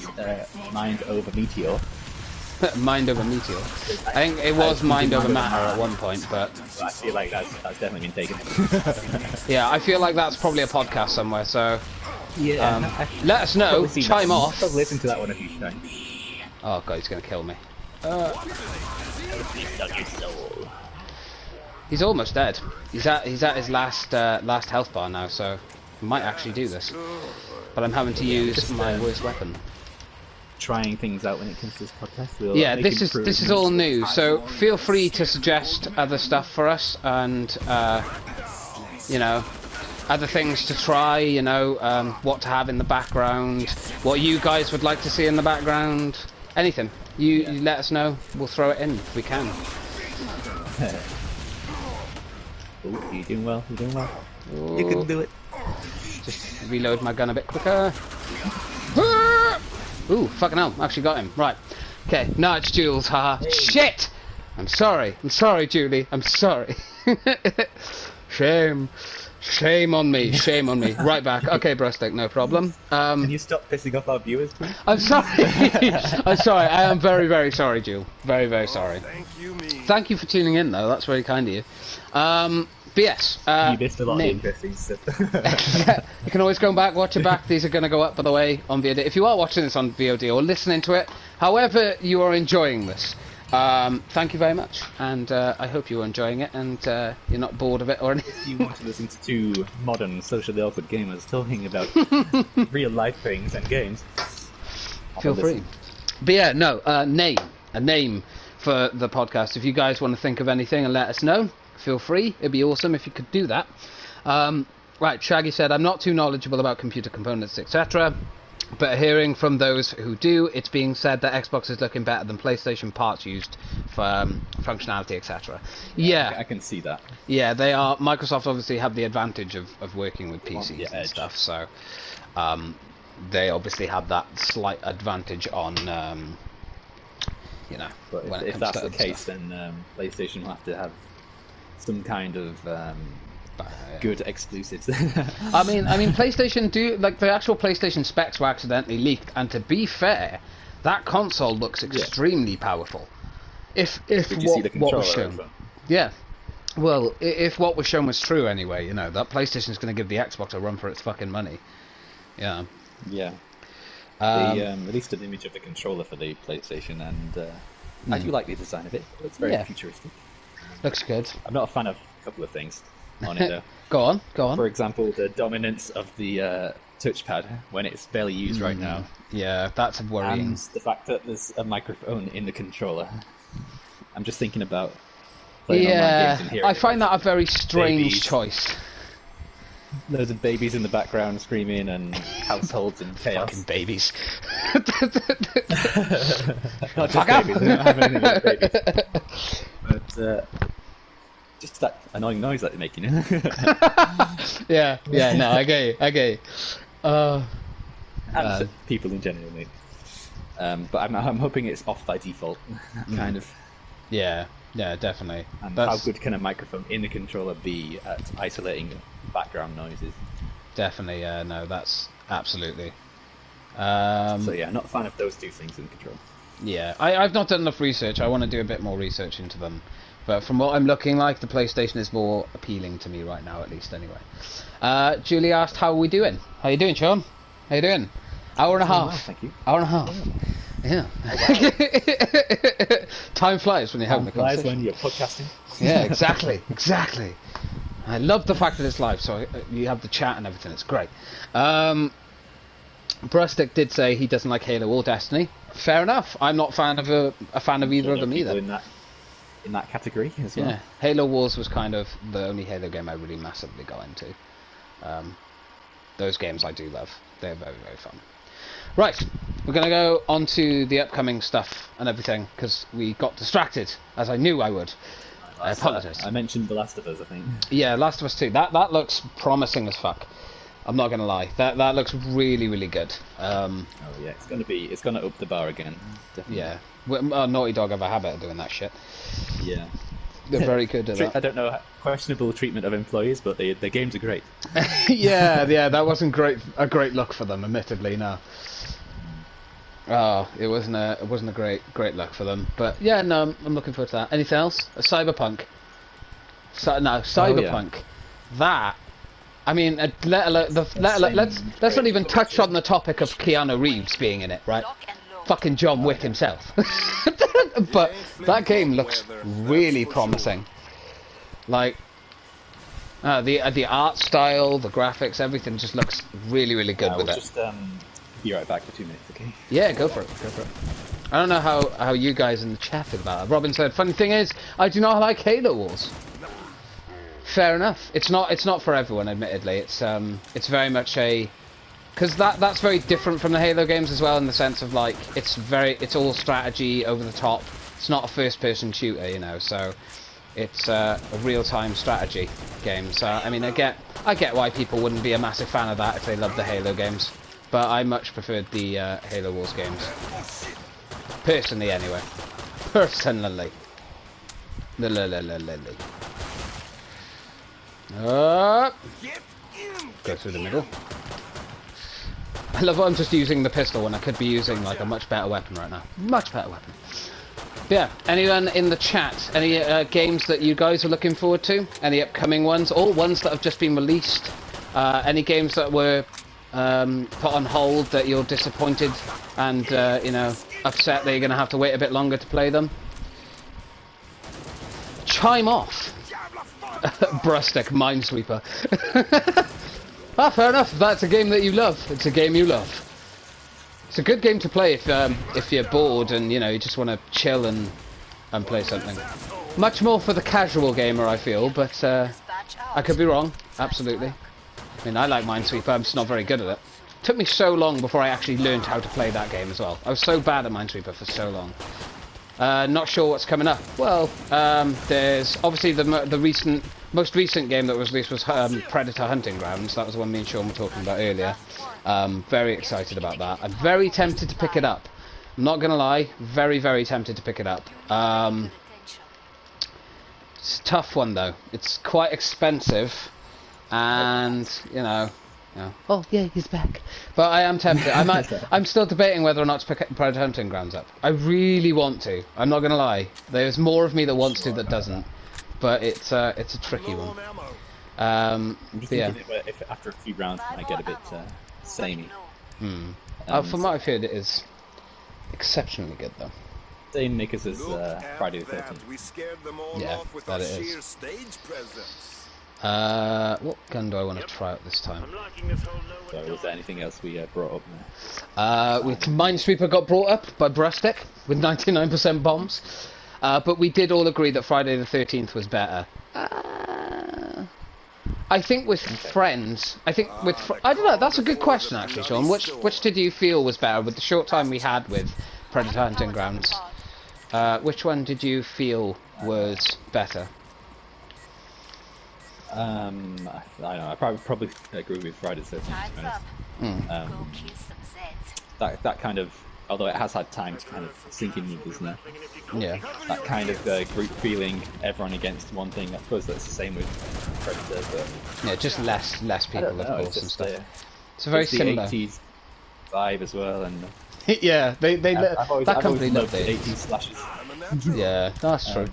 Mind Over Meteor. Mind Over Meteor. I think it was Mind Over Matter at one point, but I feel like that's definitely been taken. yeah, I feel like that's probably a podcast somewhere. So yeah, let us know. Chime off. I've listened to that one a few times. Oh god, he's gonna kill me. He's almost dead. He's at his last health bar now, so he might actually do this. But I'm having to use my worst weapon. Trying things out when it comes to this podcast. Yeah, this is all new, so feel free to suggest other stuff for us and you know, other things to try. You know, what to have in the background, what you guys would like to see in the background. Anything. You let us know. We'll throw it in if we can. Oh, you're doing well. You're doing well. Ooh. You can do it. Just reload my gun a bit quicker. Ooh, fucking hell. Actually got him. Right. Okay, now it's Jules. Haha. Hey. Shit! I'm sorry. I'm sorry, Julie. I'm sorry. Shame. Shame on me. Shame on me. Right back. Okay, Brustic, no problem. Can you stop pissing off our viewers, please? I'm sorry. I'm sorry. I am very, very sorry, Jules. Very, very sorry. Thank you for tuning in, though. That's very kind of you. But yes. You missed a lot of interesting stuff. Yeah, you can always go back, watch it back. These are going to go up, by the way, on VOD. If you are watching this on VOD or listening to it, however you are enjoying this, thank you very much, and I hope you're enjoying it and you're not bored of it or anything. If you want to listen to two modern, socially awkward gamers talking about real-life things and games, feel free. But yeah, no, a name for the podcast. If you guys want to think of anything and let us know, feel free. It'd be awesome if you could do that. Right, Shaggy said, I'm not too knowledgeable about computer components, etc. But hearing from those who do, it's being said that Xbox is looking better than PlayStation parts used for functionality, etc. Yeah, I can see that. Yeah, they are. Microsoft obviously have the advantage of working with PCs and stuff, so they obviously have that slight advantage on, you know. But when if that's the case, then PlayStation will have to have some kind of good exclusives. I mean, PlayStation do, like, the actual PlayStation specs were accidentally leaked, and to be fair, that console looks extremely powerful. If what was shown, yeah, well, if what was shown was true anyway, you know, that PlayStation's going to give the Xbox a run for its fucking money. Yeah. Yeah. They released an image of the controller for the PlayStation, and I do like the design of it. It's very futuristic. Looks good. I'm not a fan of a couple of things on it, though. Go on. For example, the dominance of the touchpad when it's barely used right now. Yeah, that's worrying. And the fact that there's a microphone in the controller. I'm just thinking about playing online games and hearing I find that a very strange choice. Loads of babies in the background screaming and households in chaos. Fucking babies. Not just babies, I don't have anything with babies. But just that annoying noise that they're making. yeah, no, I get you. And people in general, maybe. But I'm hoping it's off by default, kind of. Yeah, definitely. And how good can a microphone in the controller be at isolating background noises? Definitely, no, that's absolutely. So yeah, not a fan of those two things in control. Yeah, I've not done enough research. I want to do a bit more research into them. But from what I'm looking like, the PlayStation is more appealing to me right now, at least anyway. Julie asked, how are we doing? How you doing, Sean? How you doing? Hour and a half. Well, thank you. Hour and a half. Yeah. Time flies when you're having a conversation. Flies when you're podcasting. Yeah, exactly. I love the fact that it's live, so you have the chat and everything. It's great. Brustic did say he doesn't like Halo or Destiny. Fair enough. I'm not fan of a fan of either of them either. In that category as well. Yeah, Halo Wars was kind of the only Halo game I really massively got into. Those games I do love. They're very, very fun. Right, we're going to go on to the upcoming stuff and everything, because we got distracted, as I knew I would. I apologise. I mentioned The Last of Us, I think. Yeah, Last of Us 2. That looks promising as fuck. I'm not going to lie. That looks really, really good. Oh yeah, it's going to up the bar again. Definitely. Yeah. Naughty Dog have a habit of doing that shit. Yeah. They're very good at that. I don't know, questionable treatment of employees, but their games are great. yeah, that wasn't a great look for them, admittedly, no. Oh, it wasn't a great look for them. But yeah, no, I'm looking forward to that. Anything else? Cyberpunk. Cyberpunk. That. I mean, let's not even touch on the topic of Keanu Reeves being in it, right? Fucking John Wick himself. But that game looks really promising. Like, the art style, the graphics, everything just looks really, really good with it. Just be right back for 2 minutes, okay? Yeah, go for it. I don't know how you guys in the chat feel about it. Robin said, funny thing is, I do not like Halo Wars. Fair enough. It's not for everyone, admittedly. It's very much because that's very different from the Halo games as well, in the sense of like it's all strategy over the top. It's not a first-person shooter, you know. So it's a real-time strategy game. So I mean, I get why people wouldn't be a massive fan of that if they love the Halo games, but I much preferred the Halo Wars games. Personally, anyway. Personally. Go through the middle. I love how I'm just using the pistol when I could be using like a much better weapon right now. Much better weapon. But yeah, anyone in the chat, any games that you guys are looking forward to? Any upcoming ones? Or ones that have just been released? Any games that were put on hold that you're disappointed and, you know, upset that you're going to have to wait a bit longer to play them? Chime off! Brustic, Minesweeper. Ah, fair enough. That's a game that you love. It's a game you love. It's a good game to play if you're bored and you know you just want to chill and play something. Much more for the casual gamer, I feel, but I could be wrong. Absolutely. I mean, I like Minesweeper. I'm just not very good at it. It took me so long before I actually learned how to play that game as well. I was so bad at Minesweeper for so long. Not sure what's coming up. Well, there's obviously the most recent game that was released was Predator Hunting Grounds. That was the one me and Sean were talking about earlier. Very excited about that. I'm very tempted to pick it up. I'm not gonna lie, very, very tempted to pick it up. It's a tough one though. It's quite expensive, and you know. Oh yeah, he's back. But I am tempted. I'm still debating whether or not to pick Predator Hunting Grounds up. I really want to. I'm not gonna lie. There's more of me that wants to that doesn't. But it's a tricky one. I'm just thinking if after a few rounds it might get a bit samey. From what I've heard, it is exceptionally good though. Same makers as Friday the 13th. Yeah, that it is. What gun do I want to try out this time? So was there anything else we brought up there? With Minesweeper got brought up by Brustic with 99% bombs. But we did all agree that Friday the 13th was better. I think with friends, I don't know, that's a good question actually, Sean. Which did you feel was better with the short time we had with Predator Hunting Grounds? Which one did you feel was better? I don't know, I probably agree with Friday the 13th, to be honest. That kind of, although it has had time to kind of sink in, doesn't it? Yeah. That kind of group feeling, everyone against one thing. I suppose that's the same with Predator, but yeah, just less people, of course, and stuff. It's a very the similar 80s vibe as well, and yeah, that company loved the it. 80s slashes. Yeah, that's true.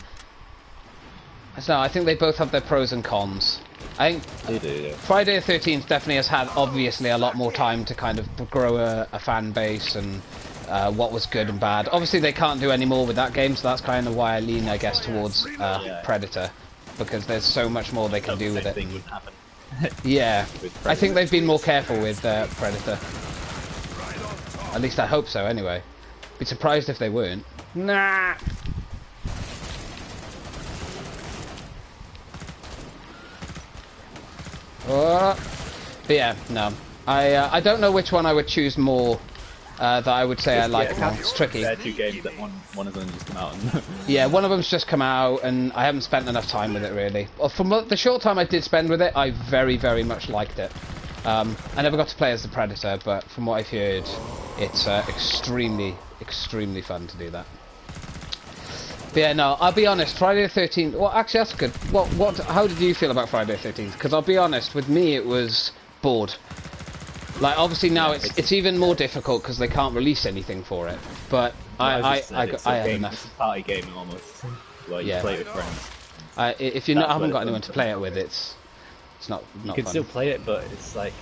So I think they both have their pros and cons. I think they do, yeah. Friday the 13th definitely has had obviously a lot more time to kind of grow a fan base and what was good and bad. Obviously they can't do any more with that game, so that's kind of why I lean, I guess, towards Predator, because there's so much more they can do with it. Wouldn't happen. Yeah, I think they've been more careful with Predator. At least I hope so, anyway. Be surprised if they weren't. Nah. Oh. But yeah, no. I don't know which one I would choose more. That I would say I like more. It's tricky. They're two games that one of them just come out. And Yeah, one of them's just come out, and I haven't spent enough time with it really. Well, from the short time I did spend with it, I very, very much liked it. I never got to play as the Predator, but from what I've heard, it's extremely, extremely fun to do that. But yeah, no, I'll be honest. Friday the 13th. Well, actually, that's good. How did you feel about Friday the 13th? Because I'll be honest, with me, it was bored. Like, obviously now it's even more difficult because they can't release anything for it. But I had enough. It's a party game almost. Well, you play it with friends. If you haven't got anyone to play it with, it's not You can fun. still play it, but it's like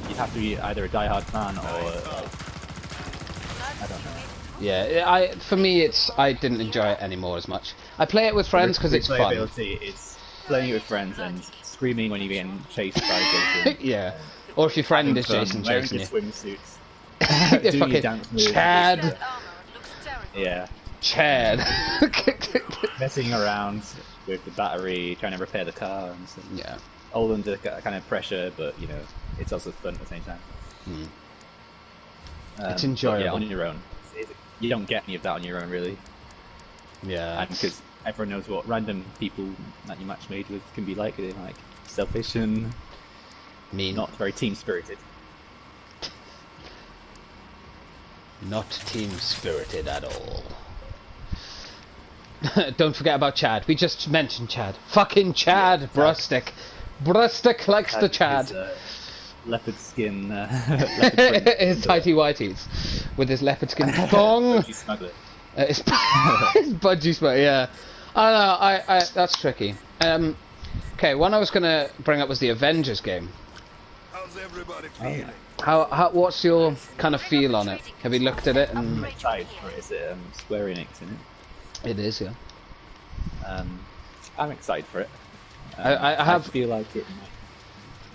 you'd have to be either a die-hard fan or like, I don't know. Yeah, for me, I didn't enjoy it anymore as much. I play it with friends because it's fun. Replayability is playing it with friends and screaming when you're getting chased by Jason. Yeah. Or if your friend is Jason wearing chasing you. swimsuits. You doing fucking your dance moves. Chad. Yeah. Chad. Messing around with the battery, trying to repair the car and stuff. Yeah. All under kind of pressure, but you know, it's also fun at the same time. It's enjoyable. But yeah, on your own. You don't get any of that on your own, really. Yeah. And because everyone knows what random people that you match made with can be like. They're like selfish and Mean. not very team spirited. Not team-spirited at all. Don't forget about Chad. We just mentioned Chad. Fucking Chad, yeah, Brustic. Brustic likes the Chad. His, leopard skin. Leopard his tighty whities with his leopard skin thong. Budgie smuggler. His budgie smuggler. Yeah. I don't know. That's tricky. Okay, one I was gonna bring up was the Avengers game. How's everybody feeling? How what's your kind of feel on it? Have you looked at it? I'm excited for it. Is it Square Enix in it? It is, yeah. I'm excited for it. I feel like it might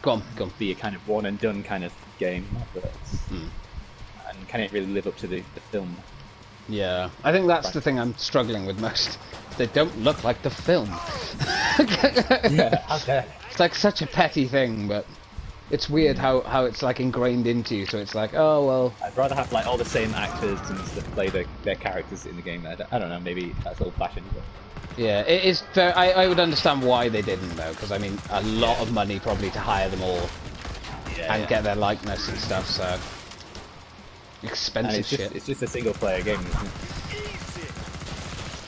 go on. be a kind of one and done kind of game, but and can it really live up to the film? Yeah, I think that's the thing I'm struggling with most. They don't look like the film. Yeah, how dare. It's like such a petty thing, but it's weird how it's like ingrained into you. So it's like, oh well. I'd rather have like all the same actors and stuff play their characters in the game. I don't know, maybe that's old-fashioned. But... Yeah, it is. I would understand why they didn't though, because I mean, a lot of money probably to hire them all and get their likeness and stuff. So expensive shit. It's just a single-player game, isn't it?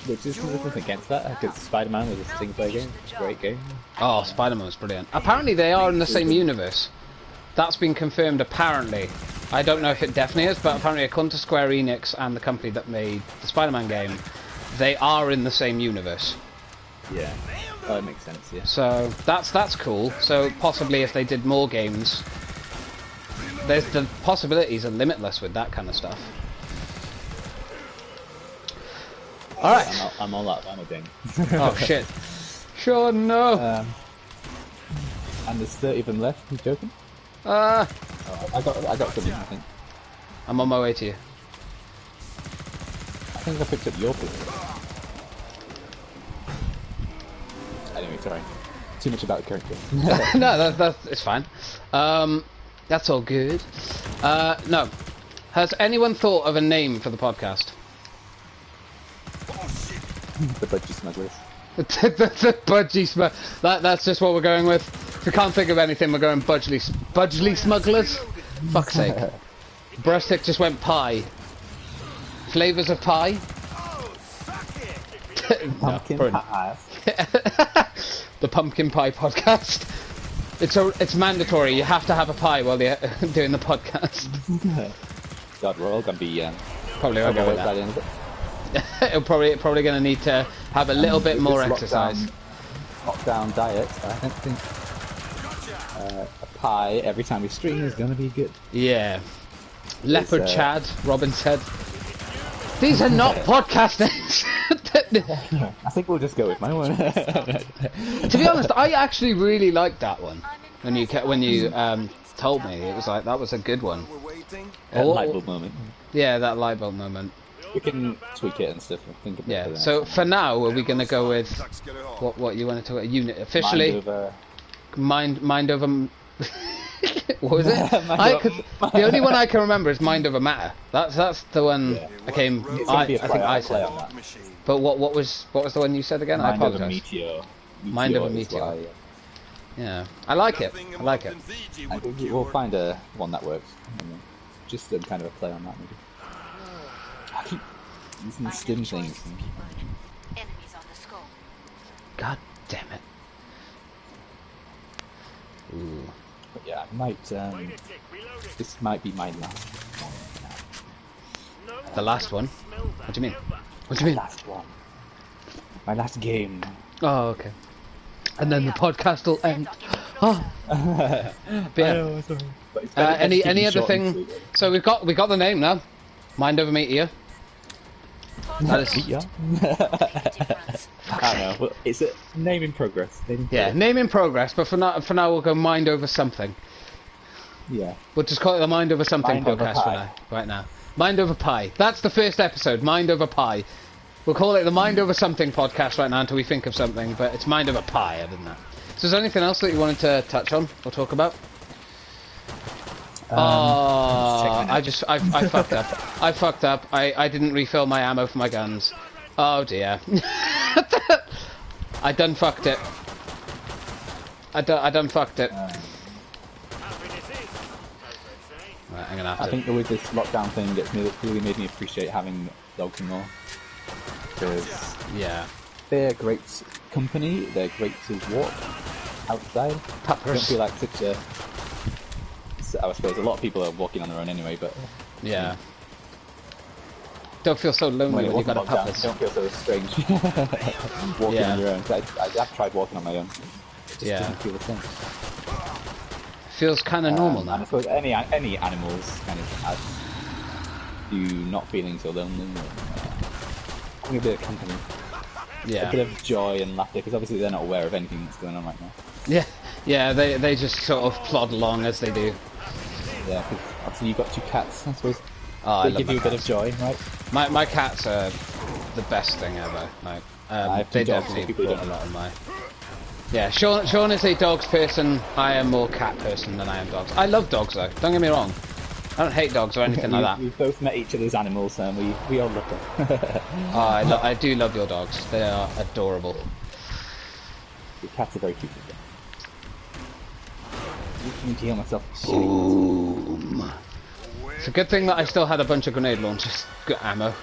Which is nothing against that, because Spider-Man was a single-player game. It's a great game. Oh, Spider-Man was brilliant. Apparently they are in the same universe. That's been confirmed apparently. I don't know if it definitely is, but apparently according to Square Enix and the company that made the Spider-Man game, they are in the same universe. Yeah, that makes sense, yeah. So that's cool. So possibly if they did more games, the possibilities are limitless with that kind of stuff. Alright. I'm all out of ammo game. Oh shit. Sure, no. And there's 30 of them left, you joking? I got something, I think. I'm on my way to you. I think I picked up your pistol. Anyway, sorry. Too much about the character. No, that's it's fine. That's all good. No. Has anyone thought of a name for the podcast? The Budgie Smugglers. the Budgie Smugglers. That's just what we're going with. If we can't think of anything, we're going Budgely Smugglers. Fuck's sake. Brustic just went pie. Flavors of pie? Pumpkin pie. The Pumpkin Pie Podcast. It's mandatory. You have to have a pie while you're doing the podcast. God, we're all gonna be probably won't go with that. It'll probably going to need to have a little bit more exercise. Lockdown diet. I don't think a pie every time we stream is going to be good. Yeah. Leopard Chad, Robin said. These are not podcast names. I think we'll just go with my one. To be honest, I actually really liked that one. When you told me, it was like that was a good one. Light bulb moment. Yeah, that light bulb moment. We can tweak it and stuff. I think. Yeah. So for now, are we gonna go with what you want to talk about? Unit officially. Mind over. What was it? The only one I can remember is Mind Over Matter. That's the one I came. I think I said. But what was the one you said again? I apologize. Meteor. Mind Over Meteor. Yeah, I like it. I like it. We'll find one that works. Just kind of a play on that, maybe. I keep using the stim things. God damn it. Ooh. But yeah, I might. This might be my last one. The last one? What do you mean? What do you mean? Last one. My last game. Oh, okay. And then the podcast will end. Oh. But yeah. Any other thing? So we got the name now. Mind Over Meteor. That is. Yeah. I don't know. Well, it's a name in progress. Name in progress. But for now, we'll go Mind Over Something. Yeah. We'll just call it the Mind Over Something Mind Over podcast Pie. right now. Mind Over Pie. That's the first episode. Mind Over Pie. We'll call it the Mind Over Something podcast right now until we think of something. But it's Mind Over Pie, other than that. So is there anything else that you wanted to touch on or talk about? I fucked up. I fucked up. I didn't refill my ammo for my guns. Oh dear. I done fucked it. I done fucked it. Right, I'm gonna have to. I think with this lockdown thing, it's really made me appreciate having dogs more. Because they're great company. They're great to walk outside. Puppers. I don't feel like such a. I suppose a lot of people are walking on their own anyway, but yeah. Don't feel so lonely when you've got a puppet. Don't feel so strange walking on your own. I've tried walking on my own. It just doesn't feel the same. Feels kind of normal now. And I suppose any animals kind of add to not feeling so lonely. Having a bit of company. Yeah. A bit of joy and laughter, because obviously they're not aware of anything that's going on right now. Yeah, they just sort of plod along as they do. Yeah, because obviously you've got 2 cats, I suppose. They give you a bit of joy, right? My cats are the best thing ever. Like, they definitely brought a lot of my. Yeah, Sean is a dogs person. I am more cat person than I am dogs. I love dogs though. Don't get me wrong. I don't hate dogs or anything like that. We've both met each other's animals, and we all love them. I do love your dogs. They are adorable. Your cats are very cute. You can heal myself. Boom. It's a good thing that I still had a bunch of grenade launchers. Good ammo.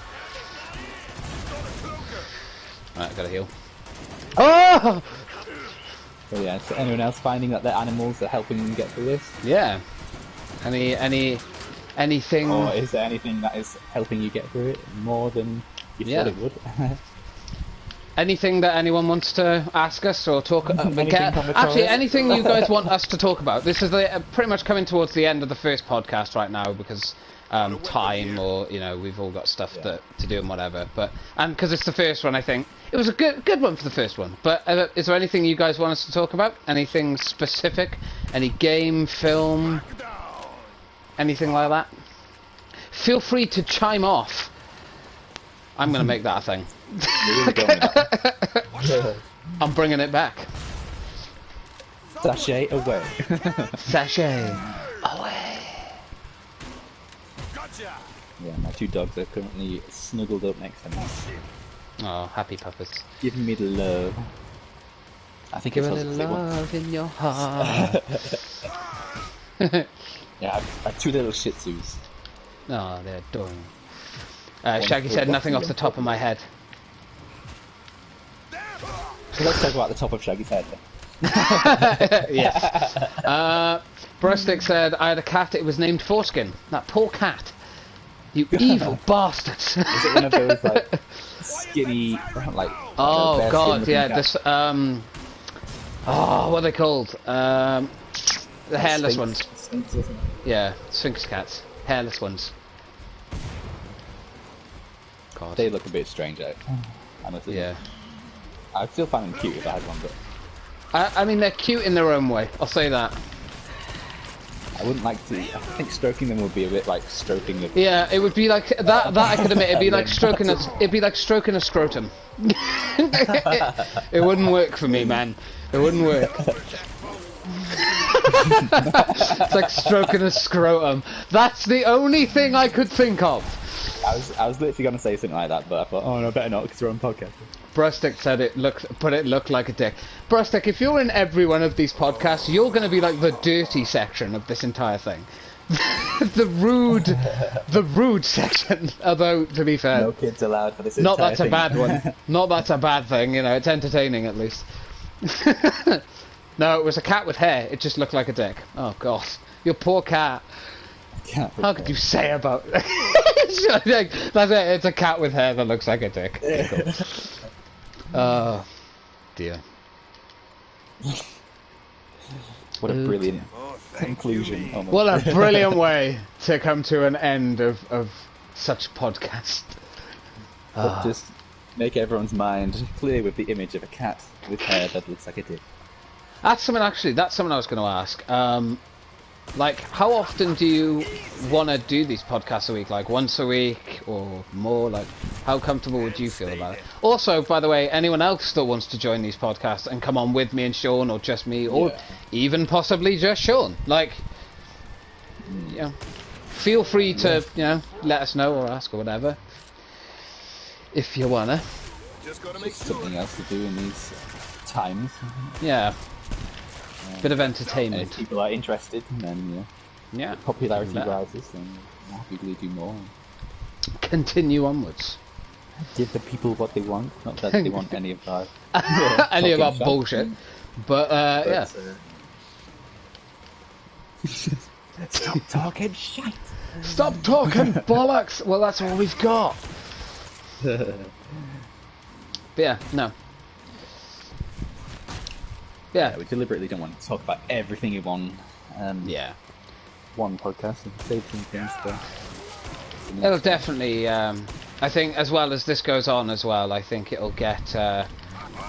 Alright, gotta heal. Oh! So yeah, so anyone else finding that their animals are helping them get through this? Yeah. Anything? Or is there anything that is helping you get through it more than you thought it would? Anything that anyone wants to ask us or talk about? Actually, anything you guys want us to talk about. This is pretty much coming towards the end of the first podcast right now because time, or we've all got stuff to do and whatever. But because it's the first one, I think it was a good one for the first one. But is there anything you guys want us to talk about? Anything specific? Any game, film, anything like that? Feel free to chime off. I'm gonna make that a thing. I'm bringing it back. Sachet away. Sachet away. Gotcha. Yeah, my 2 dogs are currently snuggled up next to me. Oh, happy puppets. Giving me the love. I think Give it's a little love in your heart. Yeah, I have 2 little Shih Tzus. Oh, they're adorable. Shaggy said nothing off the top of my head. So let's talk about the top of Shaggy's head. Yes. Brustick said, I had a cat, it was named Foreskin. That poor cat. You evil bastards. Is it one of those, like, skinny, like... Oh, God, yeah, this, what are they called? The hairless ones. Sphinx, isn't it? Yeah, Sphinx cats. Hairless ones. God. They look a bit strange, I must admit. Yeah. I'd still find them cute if I had one, but... I mean, they're cute in their own way, I'll say that. I wouldn't like to. I think stroking them would be a bit like stroking the. Yeah, it would be like that. That I could admit, it'd be like stroking a. It'd be like stroking a scrotum. It wouldn't work for me, man. It wouldn't work. It's like stroking a scrotum. That's the only thing I could think of. I was literally gonna say something like that, but I thought, oh no, better not, because we're on podcast. Brustic said it looked like a dick. Brustic, if you're in every one of these podcasts, you're going to be like the dirty section of this entire thing. the rude section. Although, to be fair, No kids allowed for this. not that's thing. a bad one. Not that's a bad thing. You know, it's entertaining at least. No, it was a cat with hair. It just looked like a dick. Oh god, your poor cat. How could you say about? That's it. It's a cat with hair that looks like a dick. Okay, cool. Oh dear. What a brilliant conclusion. Oh my What a God. brilliant way to come to an end of such podcast. But just make everyone's mind clear with the image of a cat with hair that looks like a dick. That's something I was going to ask. Like, how often do you want to do these podcasts a week? Like, once a week or more? Like, how comfortable would you feel about it? Also, by the way, anyone else that wants to join these podcasts and come on with me and Sean, or just me, or even possibly just Sean, like, you know, feel free to, you know, let us know or ask or whatever, if you wanna. Just gotta make sure. Something else to do in these times. Yeah, bit of And entertainment. if people are interested, then Yeah, popularity Better. rises, then more people do more. Continue onwards. Give the people what they want, not that they want any of our Any of our talking bullshit, but yeah. Stop talking shit. Stop talking bollocks! Well, that's all we've got. But yeah, no. Yeah. We deliberately don't want to talk about everything in one Yeah. one podcast and save some things for. It'll definitely, I think, as well as this goes on as well, I think it'll get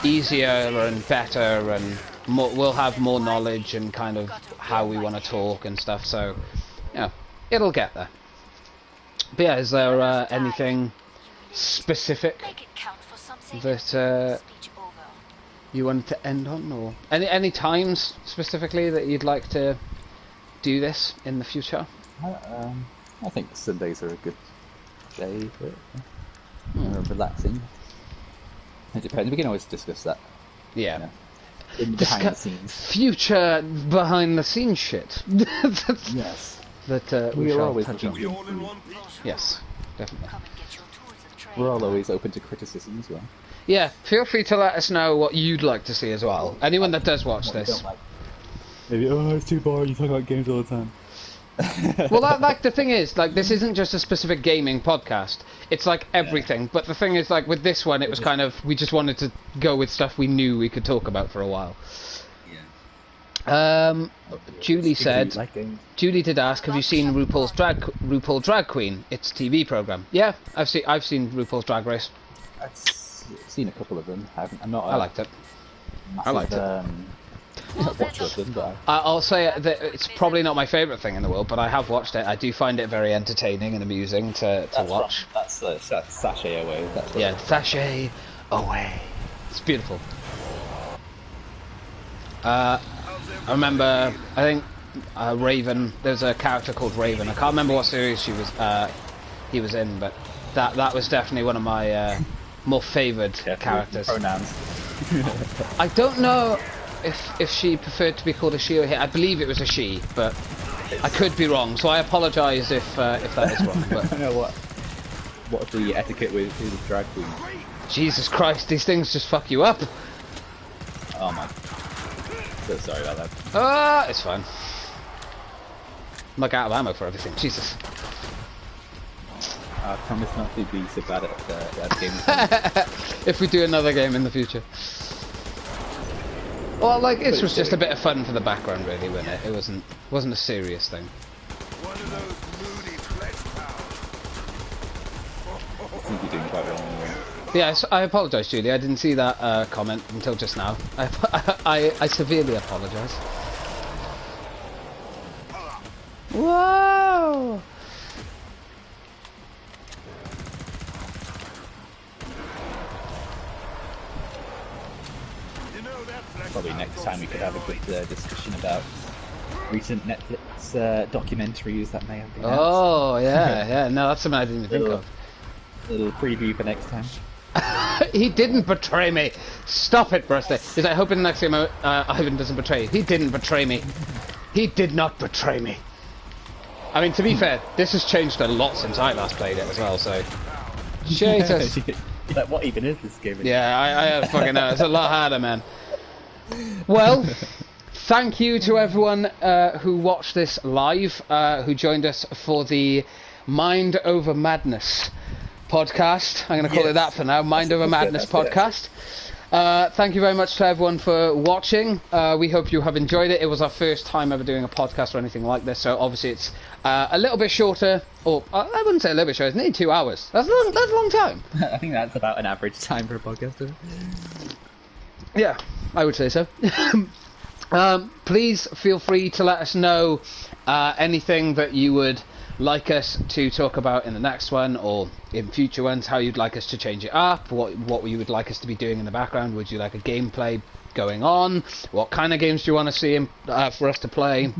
easier and better, and more, we'll have more knowledge and kind of how we want to talk and stuff, so, yeah, it'll get there. But yeah, is there anything specific that you wanted to end on, or any times specifically that you'd like to do this in the future? I think Sundays are a good day for it. Relaxing. It depends. We can always discuss that. Yeah. In behind the scenes. Future behind the scenes shit. Yes. That we We are shall always touch looking on. We all in one piece. Yes, definitely. We're all always open to criticism as well. Yeah, feel free to let us know what you'd like to see as well. Anyone that does watch What we this. don't like. Maybe, oh, it's too boring, you talk about games all the time. Well, like the thing is, like, this isn't just a specific gaming podcast. It's like everything. But the thing is, like, with this one, it was kind of, we just wanted to go with stuff we knew we could talk about for a while. Julie said, Like games. Julie did ask, have you seen RuPaul Drag Queen? It's a TV program. Yeah, I've seen RuPaul's Drag Race. I've seen a couple of them. I'm not. I liked it. Massive, I liked it. Watcher of them, but I'll say that it's probably not my favourite thing in the world, but I have watched it. I do find it very entertaining and amusing to watch. That's Sashay Away. That's what Yeah, Sashay Away. It's beautiful. I remember, I think Raven. There's a character called Raven. I can't remember what series he was in, but that was definitely one of my more favoured characters. Pronouns. I don't know if she preferred to be called a she or he. I believe it was a she, but I could be wrong. So I apologise if that is wrong. But I know what's the etiquette with drag queen? Jesus Christ, these things just fuck you up. Oh my. So sorry about that. It's fine. I'm like out of ammo for everything. Jesus. I promise not to be so bad at games. If we do another game in the future. Well, like, this was just a bit of fun for the background, really, wasn't it? It wasn't a serious thing. One of those moody flesh I think you're doing quite well anyway. Yeah, I apologise, Julie. I didn't see that comment until just now. I severely apologise. Whoa! You know that flesh Probably hound's next on time we could have a steroids. good discussion about recent Netflix documentaries that may have been out. Oh, yeah. No, that's something I didn't even think of. Little preview for next time. He didn't betray me. Stop it, Rusty. Is I hope in the next game Ivan doesn't betray you. He didn't betray me. He did not betray me. I mean, to be fair, this has changed a lot since I last played it as well, so... Jesus. Like, what even is this game? Yeah, I fucking know. It's a lot harder, man. Well, thank you to everyone who watched this live, who joined us for the Mind Over Madness podcast. I'm going to call it that for now. Mind Over Madness podcast. Thank you very much to everyone for watching. We hope you have enjoyed it. It was our first time ever doing a podcast or anything like this, so obviously it's a little bit shorter, or I wouldn't say a little bit shorter, it's nearly 2 hours. That's a long time. I think that's about an average time for a podcaster. Yeah, I would say so. Please feel free to let us know anything that you would like us to talk about in the next one or in future ones, how you'd like us to change it up, what you would like us to be doing in the background. Would you like a gameplay going on? What kind of games do you want to see for us to play?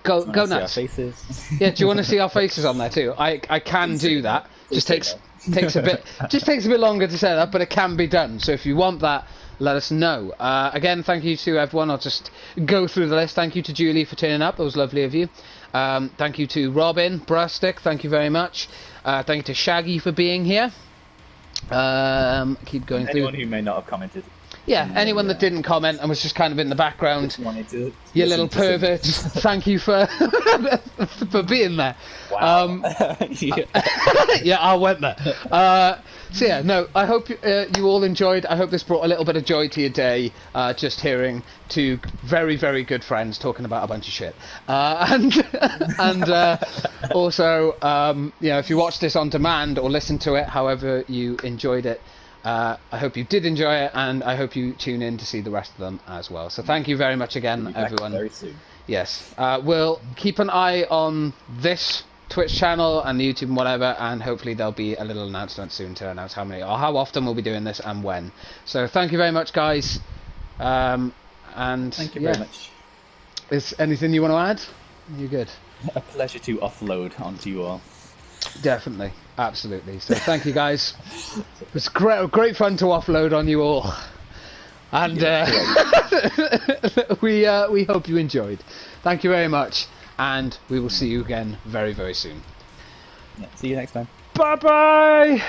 Go nuts. See our faces. Yeah, do you want to see our faces on there too? I can do that. Just takes a bit longer to set up, but it can be done. So if you want that, let us know. Again, thank you to everyone. I'll just go through the list. Thank you to Julie for turning up. That was lovely of you. Thank you to Robin Brastic. Thank you very much. Thank you to Shaggy for being here. Keep going through. Anyone who may not have commented. Yeah, anyone that didn't comment and was just kind of in the background. Wanted to You little pervert. Thank you for for being there. Wow. Yeah, I went there. So yeah, no, I hope you all enjoyed. I hope this brought a little bit of joy to your day, just hearing two very, very good friends talking about a bunch of shit. And also, if you watch this on demand or listen to it, however you enjoyed it, I hope you did enjoy it, and I hope you tune in to see the rest of them as well. So thank you very much again, everyone. Very soon. Yes, we'll keep an eye on this Twitch channel and the YouTube and whatever, and hopefully there'll be a little announcement soon to announce how many or how often we'll be doing this and when. So thank you very much, guys. And Thank you very much. Is anything you want to add? You good? A pleasure to offload onto you all. Definitely, absolutely. So thank you, guys. It was great fun to offload on you all, and we hope you enjoyed. Thank you very much, and we will see you again very, very soon. Yeah, see you next time. Bye bye.